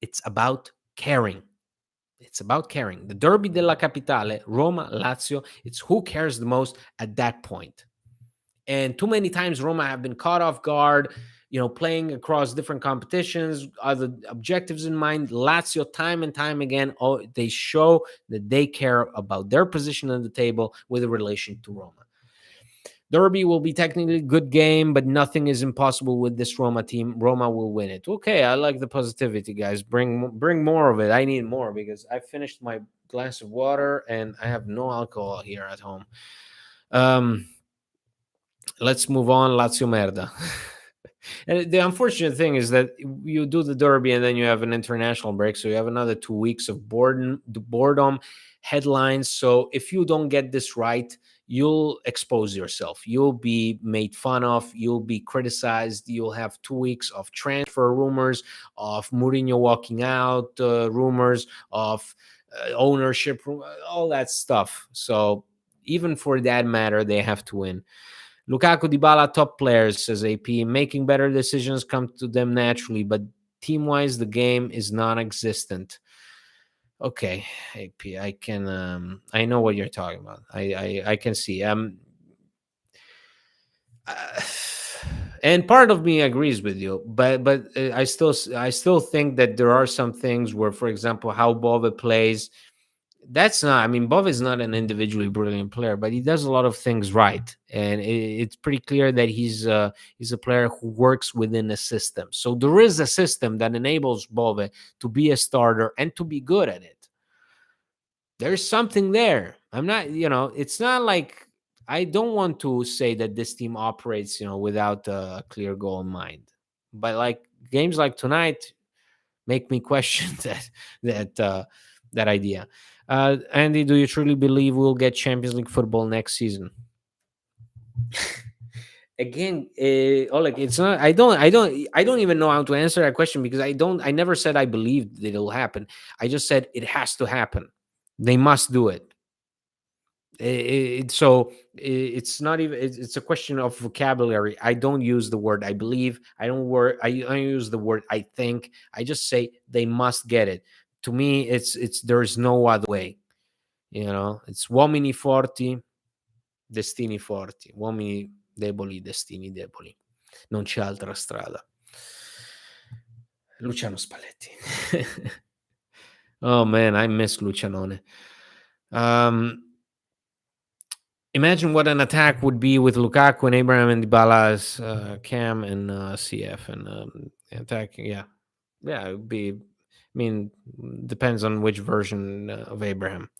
It's about caring. It's about caring. The Derby della Capitale, Roma, Lazio, it's who cares the most at that point. And too many times Roma have been caught off guard, playing across different competitions, other objectives in mind. Lazio, time and time again, they show that they care about their position on the table with relation to Roma. Derby will be technically a good game, but nothing is impossible with this Roma team. Roma will win it. Okay, I like the positivity, guys. Bring more of it. I need more because I finished my glass of water and I have no alcohol here at home. Let's move on. Lazio merda. And the unfortunate thing is that you do the Derby and then you have an international break. So you have another 2 weeks of boredom headlines. So if you don't get this right, you'll expose yourself. You'll be made fun of. You'll be criticized. You'll have 2 weeks of transfer rumors, of Mourinho walking out, rumors of ownership, all that stuff. So even for that matter, they have to win. Lukaku, Dybala, top players, says AP. Making better decisions come to them naturally, but team-wise, the game is non-existent. Okay, AP, I know what you're talking about. I can see. And part of me agrees with you, but I still think that there are some things where, for example, how Bove plays. That's not. I mean, Bove is not an individually brilliant player, but he does a lot of things right, and it's pretty clear that he's a player who works within a system. So there is a system that enables Bove to be a starter and to be good at it. There's something there. I'm not. It's not like I don't want to say that this team operates, without a clear goal in mind, but like games like tonight make me question that idea. Andy, do you truly believe we'll get Champions League football next season? Again, Oleg, it's not. I don't even know how to answer that question because I don't. I never said I believe that it'll happen. I just said it has to happen. They must do it. It's not even. It's a question of vocabulary. I don't use the word I believe. I don't use the word I think. I just say they must get it. To me, it's there's no other way. It's uomini forti, destini forti. Uomini deboli, destini deboli. Non c'è altra strada. Luciano Spalletti. Oh man, I miss Lucianone. Imagine what an attack would be with Lukaku and Abraham and Dybala's Cam and CF and attacking. Yeah, it would be. I mean, depends on which version of Abraham.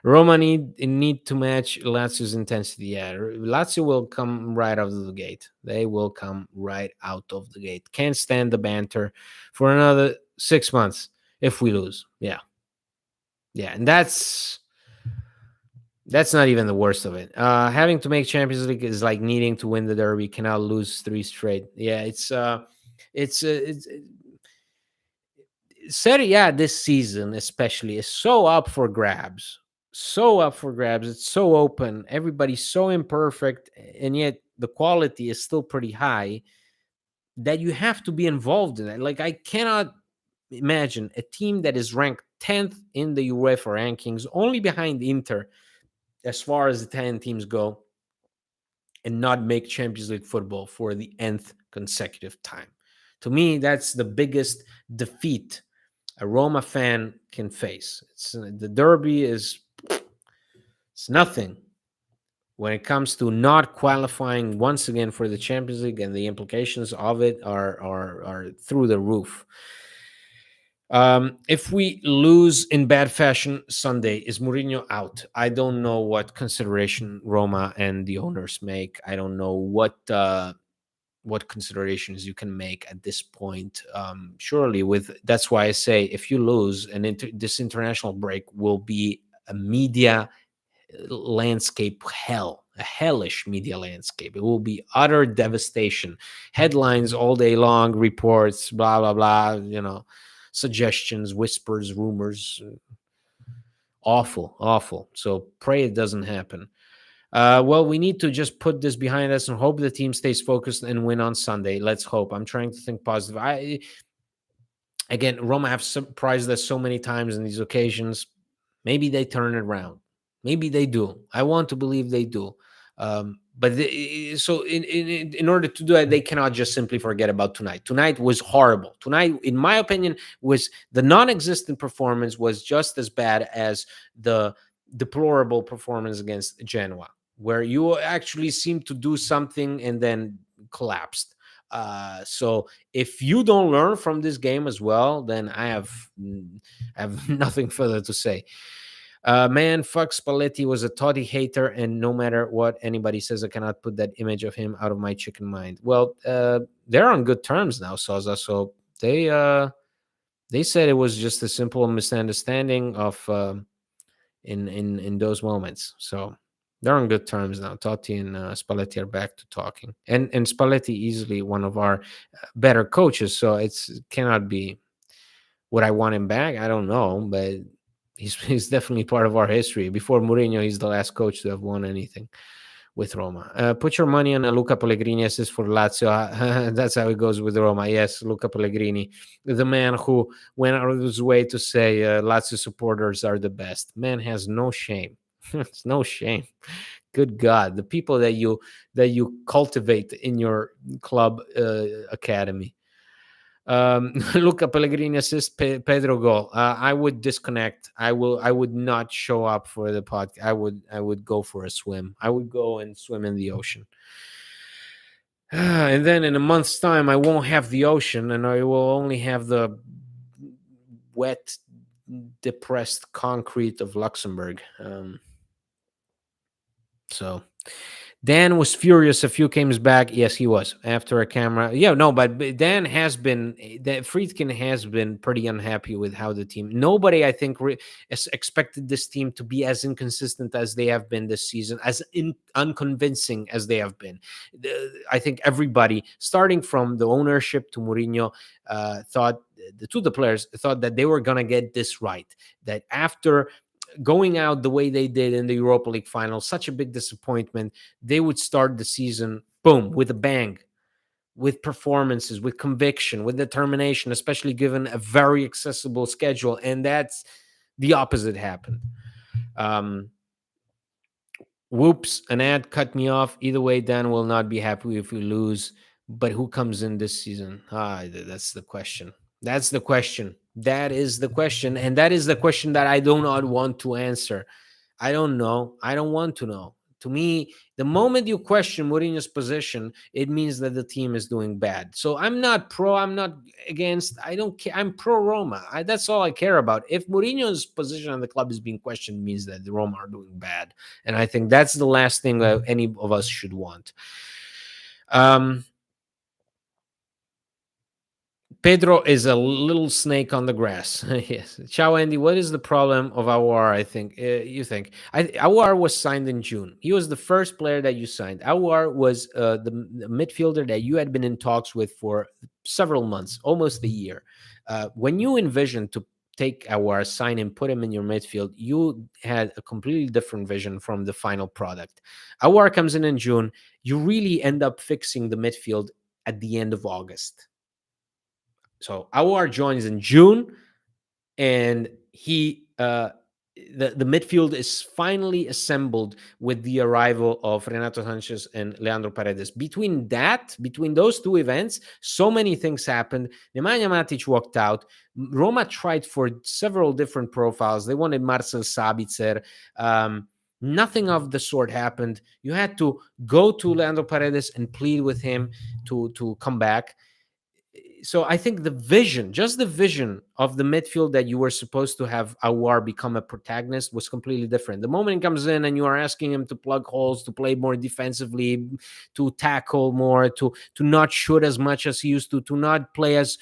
Roma need to match Lazio's intensity. Yeah, Lazio will come right out of the gate. They will come right out of the gate. Can't stand the banter for another 6 months if we lose. Yeah, and that's not even the worst of it. Having to make Champions League is like needing to win the Derby. Cannot lose 3 straight. Yeah, it's Serie A this season, especially, is so up for grabs. So up for grabs. It's so open. Everybody's so imperfect, and yet the quality is still pretty high that you have to be involved in it. Like, I cannot imagine a team that is ranked 10th in the UEFA rankings, only behind Inter, as far as the 10 teams go, and not make Champions League football for the nth consecutive time. To me, that's the biggest defeat a Roma fan can face. The Derby is it's nothing when it comes to not qualifying once again for the Champions League, and the implications of it are through the roof. If we lose in bad fashion Sunday, is Mourinho out? I don't know what consideration Roma and the owners make. I don't know what considerations you can make at this point. Surely, that's why I say if you lose, this international break will be a media landscape hell, a hellish media landscape. It will be utter devastation, headlines all day long, reports, blah blah blah. Suggestions, whispers, rumors. Awful. So pray it doesn't happen. Well, we need to just put this behind us and hope the team stays focused and win on Sunday. Let's hope. I'm trying to think positive. Again, Roma have surprised us so many times in these occasions. Maybe they turn it around. Maybe they do. I want to believe they do. So in order to do that, they cannot just simply forget about tonight. Tonight was horrible. Tonight, in my opinion, was the non-existent performance was just as bad as the deplorable performance against Genoa, where you actually seemed to do something and then collapsed. So if you don't learn from this game as well, then I have nothing further to say. Man, fuck Spalletti was a Totti hater, and no matter what anybody says, I cannot put that image of him out of my chicken mind. Well, they're on good terms now, Sosa. So they said it was just a simple misunderstanding of in those moments. So they're on good terms now. Totti and Spalletti are back to talking, and Spalletti easily one of our better coaches. So it's cannot be. Would I want him back? I don't know, but he's definitely part of our history. Before Mourinho, he's the last coach to have won anything with Roma. Put your money on a Luca Pellegrini assist for Lazio. That's how it goes with Roma. Yes, Luca Pellegrini, the man who went out of his way to say Lazio supporters are the best. Man has no shame. It's no shame. Good God, the people that you cultivate in your club academy. Luca Pellegrini assist, Pedro goal. I would disconnect. I would not show up for the podcast. I would go for a swim. I would go and swim in the ocean. And then in a month's time, I won't have the ocean, and I will only have the wet, depressed concrete of Luxembourg. So Dan was furious a few games back. Yes, he was after a camera. Yeah, no, but Dan has been that Friedkin has been pretty unhappy with how the team. Nobody, I think, expected this team to be as inconsistent as they have been this season, as unconvincing as they have been. I think everybody, starting from the ownership to Mourinho, thought the players thought that they were gonna get this right. That after going out the way they did in the Europa League final, such a big disappointment, they would start the season, boom, with a bang, with performances, with conviction, with determination, especially given a very accessible schedule. And that's the opposite happened. Whoops, an ad cut me off. Either way, Dan will not be happy if we lose. But who comes in this season? That's the question. That's the question. That is the question. And that is the question that I do not want to answer. I don't know. I don't want to know. To me, the moment you question Mourinho's position, it means that the team is doing bad. So I'm not pro. I'm not against. I don't care. I'm pro Roma. That's all I care about. If Mourinho's position on the club is being questioned, means that the Roma are doing bad, and I think that's the last thing that any of us should want. Pedro is a little snake on the grass. Yes. Ciao, Andy. What is the problem of Awar? I think you think Awar was signed in June. He was the first player that you signed. Awar was the midfielder that you had been in talks with for several months, almost a year. When you envisioned to take Awar, sign him, put him in your midfield, you had a completely different vision from the final product. Awar comes in June. You really end up fixing the midfield at the end of August. So Awar joins in June, and the midfield is finally assembled with the arrival of Renato Sanchez and Leandro Paredes. Between those two events, so many things happened. Nemanja Matic walked out. Roma tried for several different profiles. They wanted Marcel Sabitzer. Nothing of the sort happened. You had to go to Leandro Paredes and plead with him to come back. So I think just the vision of the midfield that you were supposed to have Awar become a protagonist was completely different. The moment he comes in and you are asking him to plug holes, to play more defensively, to tackle more, to not shoot as much as he used to not play as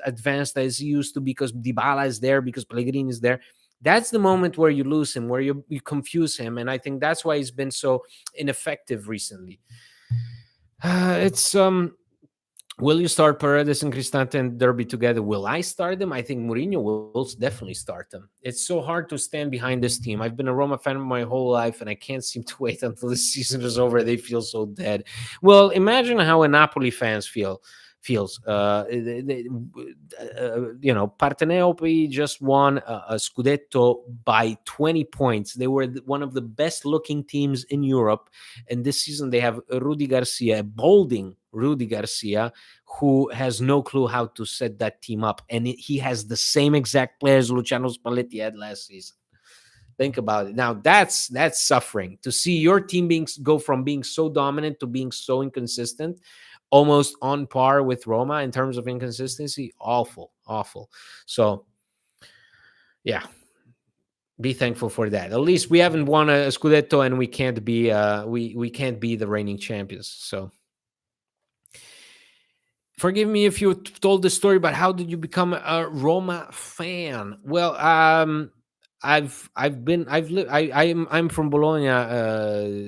advanced as he used to because Dybala is there, because Pellegrini is there. That's the moment where you lose him, where you confuse him. And I think that's why he's been so ineffective recently. It's Will you start Paredes and Cristante and Derby together? Will I start them? I think Mourinho will definitely start them. It's so hard to stand behind this team. I've been a Roma fan my whole life, and I can't seem to wait until the season is over. They feel so dead. Well, imagine how Napoli fans feel. feels. Partenope just won a Scudetto by 20 points. They were one of the best looking teams in Europe. And this season they have Rudy Garcia, a bolding Rudy Garcia, who has no clue how to set that team up. And he has the same exact players Luciano Spalletti had last season. Think about it. Now that's suffering to see your team go from being so dominant to being so inconsistent, almost on par with Roma in terms of inconsistency. Awful, awful. So yeah, be thankful for that. At least we haven't won a Scudetto, and we can't be we can't be the reigning champions. So forgive me if you told the story, but how did you become a Roma fan? Well, I've lived I'm from Bologna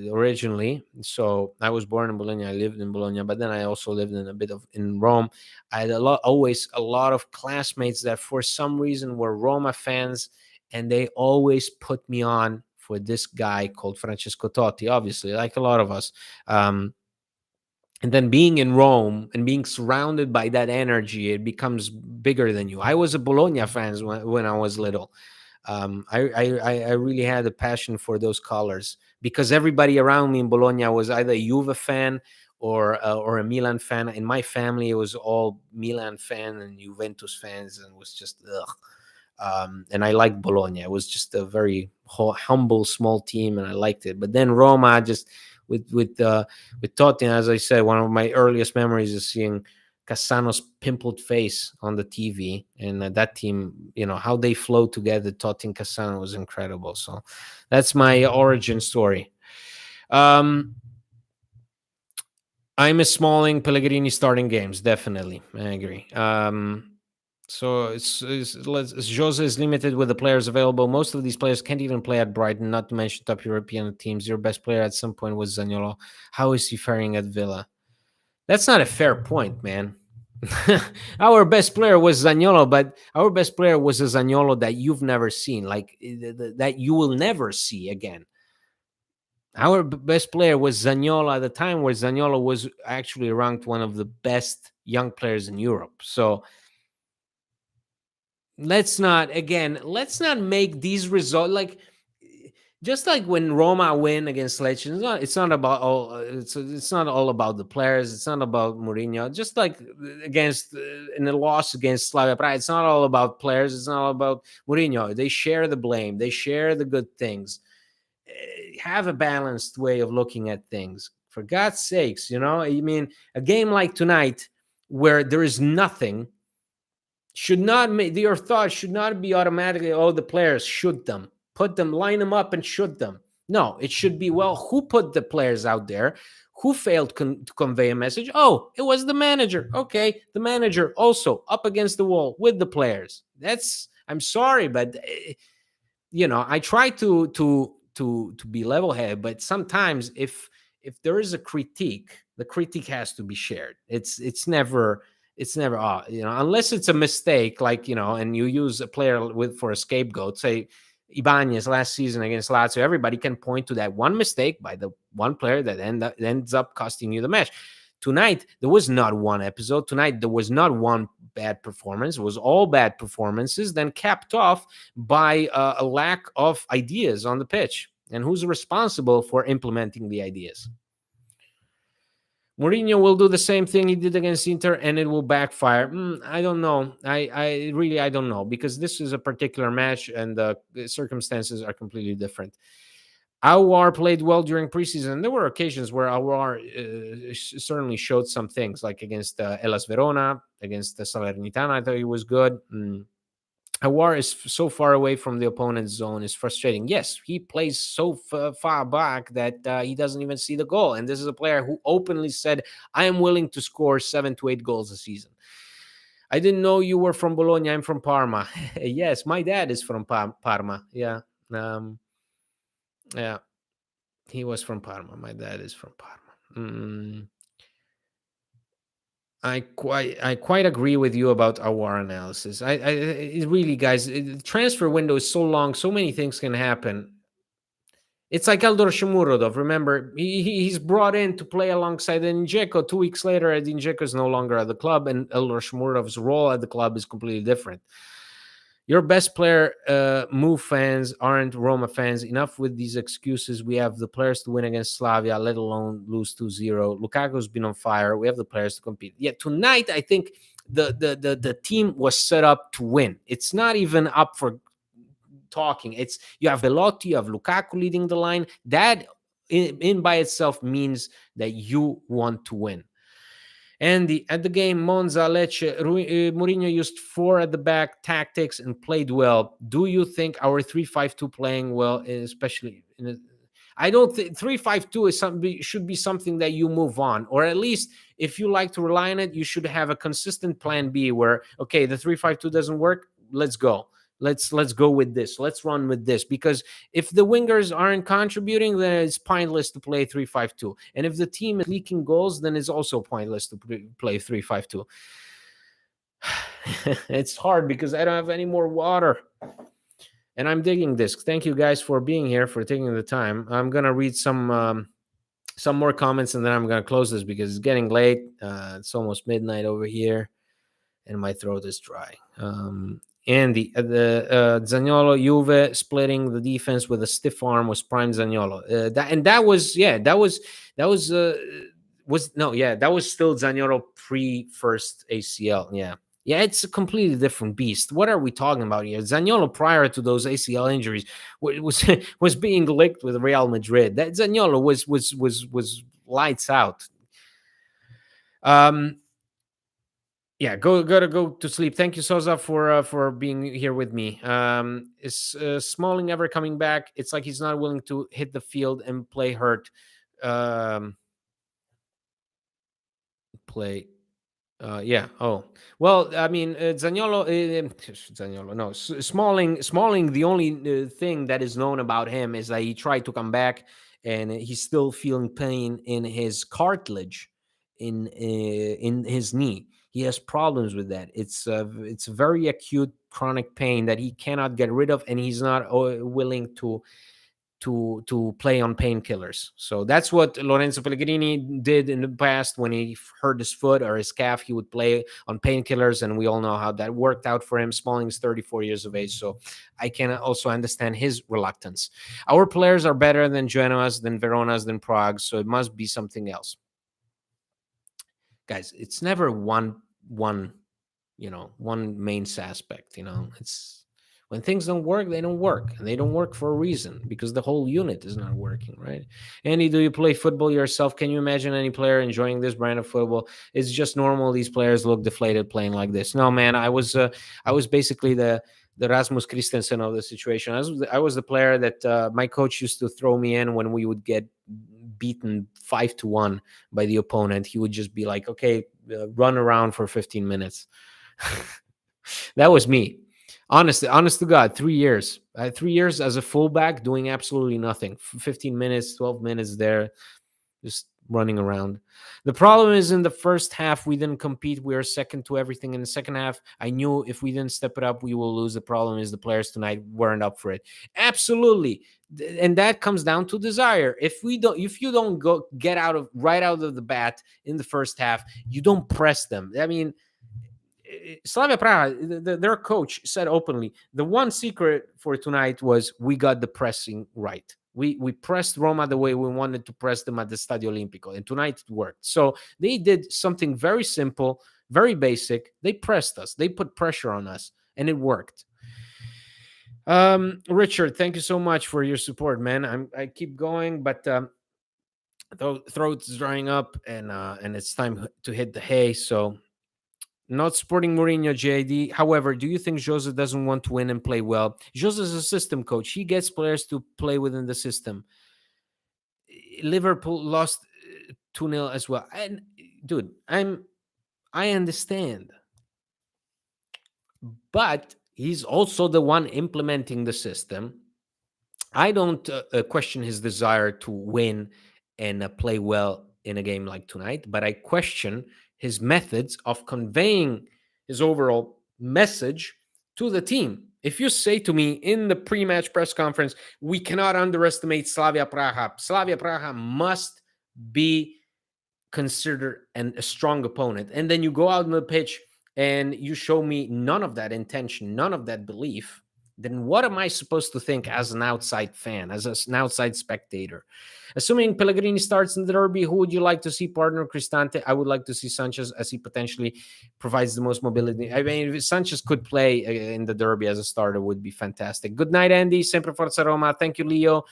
originally, so I was born in Bologna. I lived in Bologna, but then I also lived in a bit of in Rome. I had always a lot of classmates that for some reason were Roma fans, and they always put me on for this guy called Francesco Totti. Obviously, like a lot of us. And then being in Rome and being surrounded by that energy, it becomes bigger than you. I was a Bologna fan when I was little. I really had a passion for those colors because everybody around me in Bologna was either a Juve fan or a Milan fan. In my family, it was all Milan fan and Juventus fans, and it was just ugh. And I liked Bologna. It was just a very humble, small team, and I liked it. But then Roma, just with Totti, as I said, one of my earliest memories is seeing Cassano's pimpled face on the TV, and that team, how they flow together. Totti and Cassano was incredible. So that's my origin story. I'm a Smalling Pellegrini starting games. Definitely, I agree. So Jose is limited with the players available. Most of these players can't even play at Brighton, not to mention top European teams. Your best player at some point was Zaniolo. How is he faring at Villa? That's not a fair point, man. Our best player was Zaniolo, but our best player was a Zaniolo that you've never seen, like that you will never see again. Our best player was Zaniolo at the time where Zaniolo was actually ranked one of the best young players in Europe. So let's not make these results like just like when Roma win against Lecce. It's not about all. It's not all about the players. It's not about Mourinho. Just like against in the loss against Slavia Praha, it's not all about players. It's not all about Mourinho. They share the blame. They share the good things. Have a balanced way of looking at things. For God's sakes, I mean, a game like tonight where there is nothing should not make your thoughts should not be automatically, oh, the players shoot them, put them, line them up and shoot them. No, it should be, well, who put the players out there? Who failed to convey a message? Oh, it was the manager. Okay, the manager also up against the wall with the players. I'm sorry, but I try to be level-headed, but sometimes if there is a critique, the critique has to be shared. It's never unless it's a mistake, like, and you use a player for a scapegoat, say Ibanez last season against Lazio. Everybody can point to that one mistake by the one player that ends up costing you the match. Tonight, there was not one episode. Tonight, there was not one bad performance. It was all bad performances, then capped off by a lack of ideas on the pitch. And who's responsible for implementing the ideas? Mourinho will do the same thing he did against Inter, and it will backfire. I don't know. I really don't know, because this is a particular match, and the circumstances are completely different. Aouar played well during preseason. There were occasions where Aouar certainly showed some things, like against Hellas Verona, against the Salernitana. I thought he was good. Aouar is so far away from the opponent's zone is frustrating. Yes, he plays so far back that he doesn't even see the goal. And this is a player who openly said, I am willing to score 7 to 8 goals a season. I didn't know you were from Bologna. I'm from Parma. Yes, my dad is from Parma. Yeah. Yeah. He was from Parma. My dad is from Parma. I quite agree with you about our analysis. It really, guys, the transfer window is so long, so many things can happen. It's like Eldor Shomurodov. Remember, he's brought in to play alongside Dzeko. 2 weeks later, Edin Dzeko is no longer at the club, and Eldor Shomurodov's role at the club is completely different. Your best player, move fans aren't Roma fans. Enough with these excuses. We have the players to win against Slavia, let alone lose 2-0. Lukaku's been on fire. We have the players to compete. Yeah, tonight, I think the team was set up to win. It's not even up for talking. It's you have Velotti, you have Lukaku leading the line. That in by itself means that you want to win. And at the game, Monza, Lecce, Mourinho used 4 at the back tactics and played well. Do you think our 3-5-2 playing well, especially in a, I don't think 3-5-2 is something should be something that you move on, or at least if you like to rely on it, you should have a consistent plan B where okay, the 3-5-2 doesn't work, let's go. Let's go with this. Let's run with this, because if the wingers aren't contributing, then it's pointless to play 3-5-2. And if the team is leaking goals, then it's also pointless to play 3-5-2. It's hard because I don't have any more water. And I'm digging this. Thank you guys for being here, for taking the time. I'm gonna read some more comments, and then I'm gonna close this because it's getting late. It's almost midnight over here, and my throat is dry. And the Zaniolo Juve splitting the defense with a stiff arm was prime Zaniolo. That was still Zaniolo pre first ACL. Yeah, it's a completely different beast. What are we talking about here? Zaniolo prior to those ACL injuries was being licked with Real Madrid. That Zaniolo was lights out. Yeah, gotta go to sleep. Thank you, Sosa, for being here with me. Is Smalling ever coming back? It's like he's not willing to hit the field and play hurt. Play. Yeah. Oh, well. I mean, Zaniolo. No, Smalling. Smalling. The only thing that is known about him is that he tried to come back, and he's still feeling pain in his cartilage, in his knee. He has problems with that. It's very acute chronic pain that he cannot get rid of, and he's not willing to play on painkillers. So that's what Lorenzo Pellegrini did in the past. When he hurt his foot or his calf, he would play on painkillers, and we all know how that worked out for him. Smalling is 34 years of age, so I can also understand his reluctance. Our players are better than Genoa's, than Verona's, than Prague, so it must be something else. Guys, it's never one main aspect. It's when things don't work, they don't work, and they don't work for a reason, because the whole unit is not working, right? Andy, do you play football yourself? Can you imagine any player enjoying this brand of football? It's just normal. These players look deflated playing like this. No, man, I was basically the Rasmus Christensen of the situation. I was the player that my coach used to throw me in when we would get beaten 5-1 by the opponent. He would just be like, okay, run around for 15 minutes. That was me. Honest to God, 3 years. 3 years as a fullback doing absolutely nothing. 15 minutes, 12 minutes there, just running around. The problem is in the first half, we didn't compete. We were second to everything. In the second half, I knew if we didn't step it up, we will lose. The problem is the players tonight weren't up for it. Absolutely. And that comes down to desire. If you don't go get right out of the bat in the first half, you don't press them. I mean, Slavia Praha, their coach said openly, the one secret for tonight was we got the pressing right. We pressed Roma the way we wanted to press them at the Stadio Olimpico, and tonight it worked. So they did something very simple, very basic. They pressed us. They put pressure on us, and it worked. Richard, thank you so much for your support, man. I keep going, but the throat's drying up, and it's time to hit the hay. So, not supporting Mourinho, JD. However, do you think Jose doesn't want to win and play well? Jose is a system coach. He gets players to play within the system. Liverpool lost 2-0 as well. And dude, I understand. But he's also the one implementing the system. I don't question his desire to win and play well in a game like tonight, but I question his methods of conveying his overall message to the team. If you say to me in the pre-match press conference, we cannot underestimate Slavia Praha. Slavia Praha must be considered a strong opponent. And then you go out on the pitch and you show me none of that intention, none of that belief, then what am I supposed to think as an outside fan, as an outside spectator? Assuming Pellegrini starts in the derby, who would you like to see partner Cristante? I would like to see Sanchez, as he potentially provides the most mobility. I mean, if Sanchez could play in the derby as a starter, would be fantastic. Good night, Andy. Sempre Forza Roma. Thank you, Leo.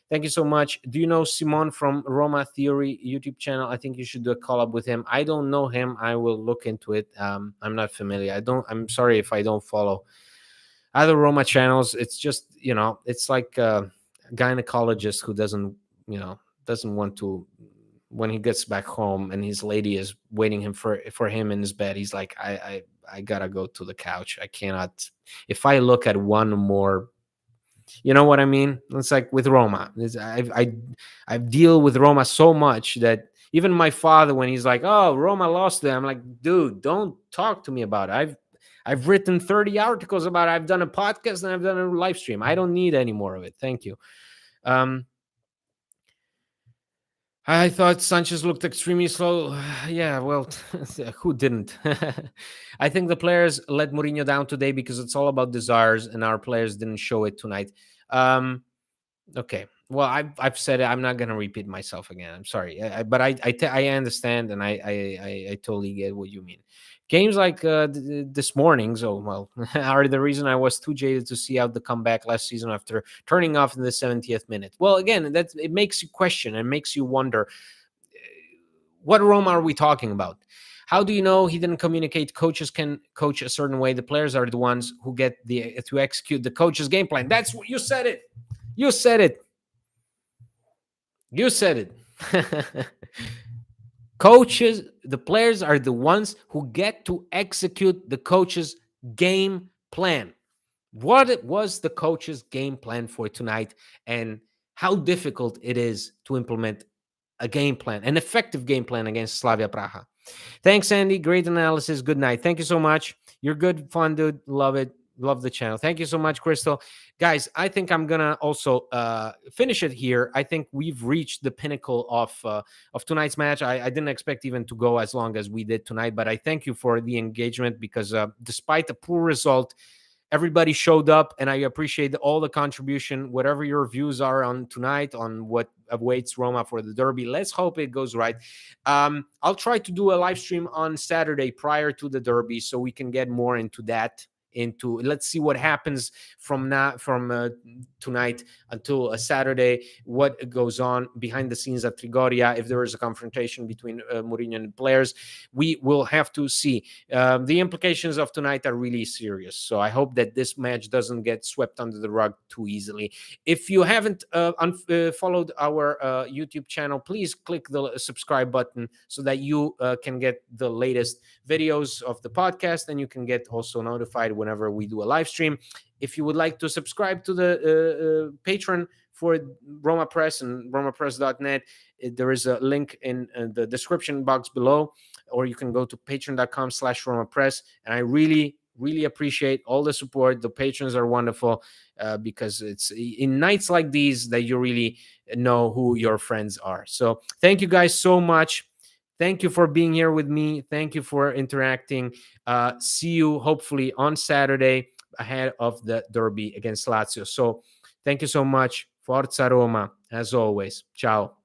Thank you so much. Do you know Simon from Roma Theory YouTube channel? I think you should do a collab with him. I don't know him. I will look into it. I'm not familiar. I'm sorry if I don't follow other Roma channels. It's just, it's like a gynecologist who doesn't want to, when he gets back home and his lady is waiting for him in his bed, he's like, I gotta go to the couch. I cannot, if I look at one more, you know what I mean? It's like with Roma. I deal with Roma so much that even my father, when he's like, "Oh, Roma lost them," I'm like, "Dude, don't talk to me about it. I've written 30 articles about it. I've done a podcast and I've done a live stream. I don't need any more of it. Thank you." I thought Sanchez looked extremely slow. Yeah, well, who didn't? I think the players let Mourinho down today because it's all about desires, and our players didn't show it tonight. Okay. Well, I've said it. I'm not going to repeat myself again. I'm sorry, but I understand, and I totally get what you mean. Games like this morning, are the reason I was too jaded to see out the comeback last season after turning off in the 70th minute. Well, again, it makes you question and makes you wonder, what Roma are we talking about? How do you know he didn't communicate? Coaches can coach a certain way. The players are the ones who get to execute the coach's game plan. That's what you said it. You said it. You said it. Coaches, the players are the ones who get to execute the coach's game plan. What was the coach's game plan for tonight, and how difficult it is to implement a game plan, an effective game plan against Slavia Praha? Thanks, Andy. Great analysis. Good night. Thank you so much. You're good, fun, dude. Love it. Love the channel. Thank you so much, Crystal. Guys, I think I'm gonna also finish it here. I think we've reached the pinnacle of tonight's match. I didn't expect even to go as long as we did tonight, but I thank you for the engagement, because despite the poor result, everybody showed up, and I appreciate all the contribution. Whatever your views are on tonight, on what awaits Roma for the derby, let's hope it goes right. I'll try to do a live stream on Saturday prior to the derby, so we can get more into that. Let's see what happens from tonight until a Saturday, what goes on behind the scenes at Trigoria. If there is a confrontation between Mourinho and players, we will have to see. The implications of tonight are really serious, so I hope that this match doesn't get swept under the rug too easily. If you haven't followed our YouTube channel, please click the subscribe button so that you can get the latest videos of the podcast, and you can get also notified whenever we do a live stream. If you would like to subscribe to the Patreon for Roma Press and romapress.net, there is a link in the description box below, or you can go to patreon.com/romapress. And I really appreciate all the support. The patrons are wonderful, because it's in nights like these that you really know who your friends are. So thank you guys so much. Thank you for being here with me. Thank you for interacting. See you hopefully on Saturday ahead of the derby against Lazio. So thank you so much. Forza Roma, as always. Ciao.